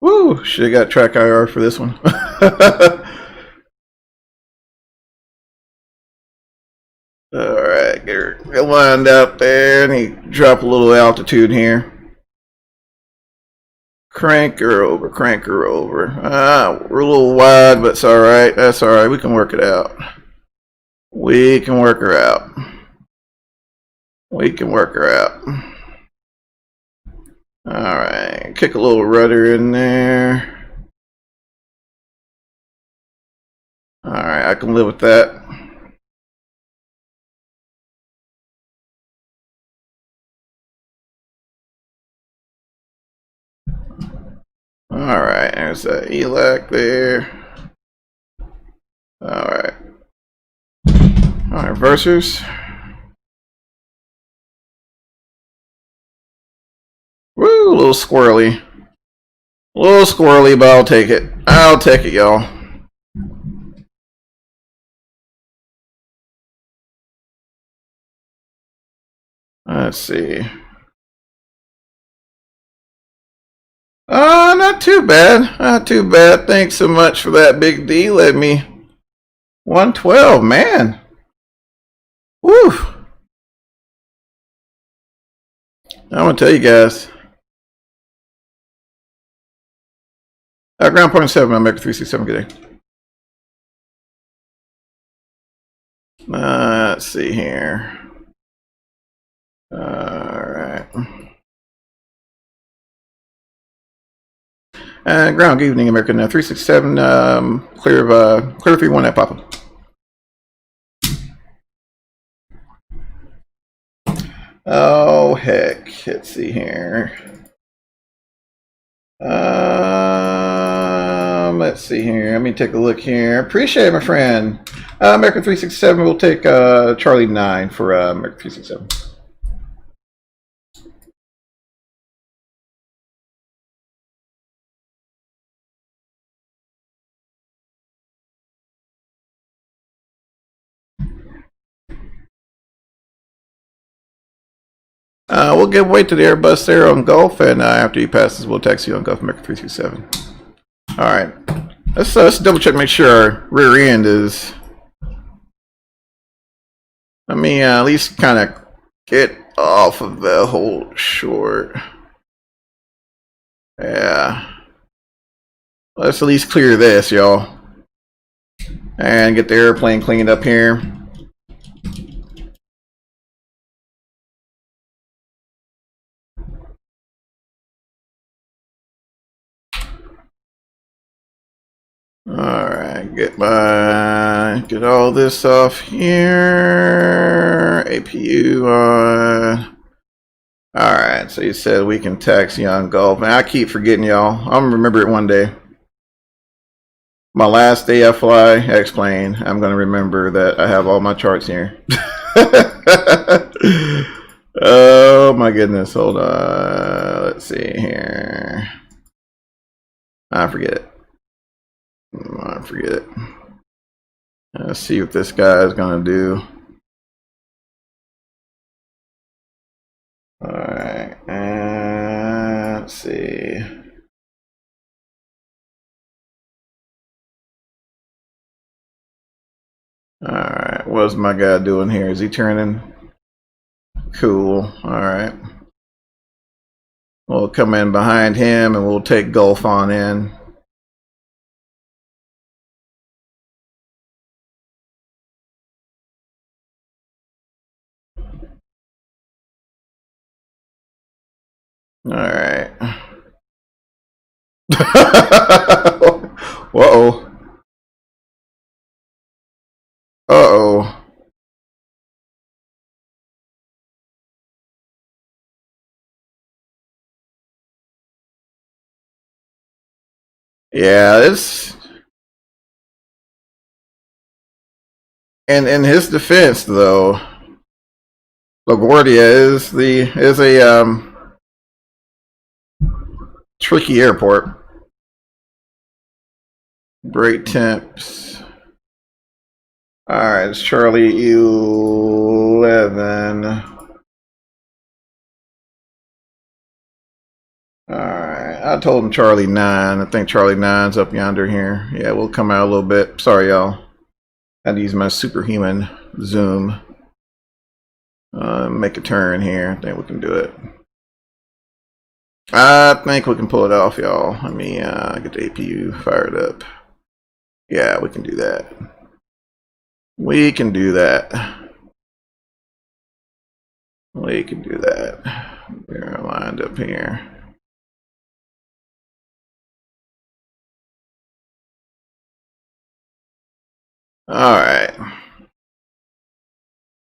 Woo! Should have got track IR for this one. Alright, Alright, get her lined up there. And he drop a little altitude here. Crank her over, crank her over. We're a little wide, but it's alright. That's alright. We can work it out. We can work her out. We can work her out. Alright, kick a little rudder in there. Alright, I can live with that. Alright, there's that ELAC there. Alright. Alright, reversers. Woo, a little squirrely. A little squirrely, but I'll take it. I'll take it, y'all. Let's see. Not too bad. Not too bad. Thanks so much for that, Big D. Let me 112, man. Woo. I want to tell you guys. Ground point 7, America 367, good day. Let's see here. Alright. Ground, good evening, American 367. Clear 3-1 at Papa. Oh, heck. Let's see here. Let's see here. Let me take a look here. Appreciate it, my friend. American 367 will take Charlie 9 for American 367. We'll wait to the Airbus there on Gulf, and after he passes, we'll taxi on Gulf America 327. All right, let's double check, make sure our rear end is. Let me at least kind of get off of the whole short. Yeah, let's at least clear this, y'all, and get the airplane cleaned up here. Alright, get all this off here. APU on. Alright, so you said we can taxi on Gulf. Man, I keep forgetting, y'all. I'm gonna remember it one day. My last day I fly X-plane, I'm gonna remember that I have all my charts here. Oh my goodness, hold on. Let's see here. I forget it. I forget it. Let's see what this guy is gonna do. Alright, let's see. Alright, what's my guy doing here? Is he turning? Cool, alright. We'll come in behind him and we'll take Gulf on in. All right. Uh-oh. Uh-oh. Yeah, it's and in his defense though, LaGuardia is a tricky airport. Great temps. Alright, it's Charlie 11. Alright, I told him Charlie 9. I think Charlie 9's up yonder here. Yeah, we'll come out a little bit. Sorry, y'all. I had to use my superhuman zoom. Make a turn here. I think we can do it. I think we can pull it off, y'all. Let me get the APU fired up. Yeah, we can do that. We can do that. We can do that. We're lined up here. All right.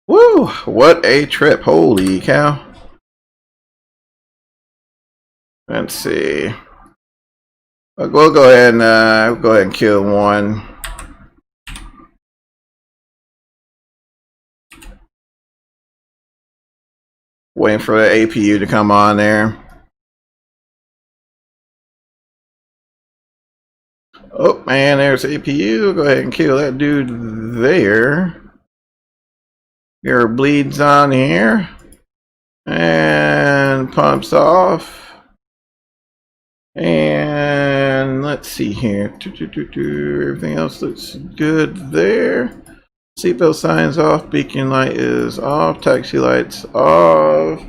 Woo! What a trip! Holy cow! Let's see. We'll go ahead and kill one. Waiting for the APU to come on there. Oh man, there's APU. Go ahead and kill that dude there. Your bleeds on here. And pumps off. And let's see here. Everything else looks good there. Seatbelt signs off. Beacon light is off. Taxi lights off.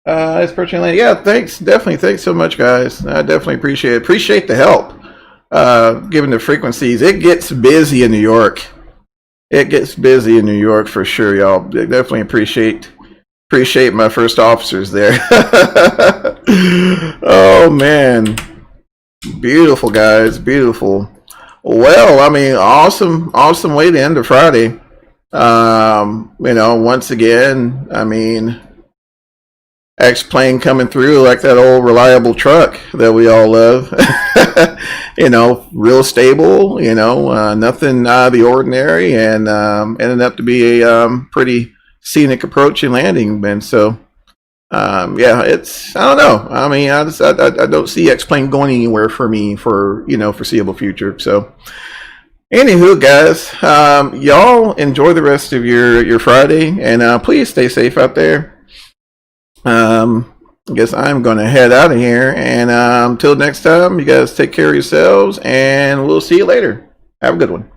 It's approaching lane. Yeah, thanks. Definitely. Thanks so much, guys. I definitely appreciate it. Appreciate the help. Given the frequencies, it gets busy in New York. It gets busy in New York for sure, y'all. Definitely appreciate my first officers there. Oh man, beautiful guys, beautiful. Well, I mean, awesome way to end the Friday. You know, once again, I mean, X-Plane coming through like that old reliable truck that we all love. You know, real stable, you know, nothing out of the ordinary, and ended up to be a pretty scenic approach and landing. And so, yeah, it's, I don't know. I mean, I don't see X-Plane going anywhere for me for, you know, foreseeable future. So, anywho, guys, y'all enjoy the rest of your Friday, and please stay safe out there. I guess I'm going to head out of here, and until next time, you guys take care of yourselves, and we'll see you later. Have a good one.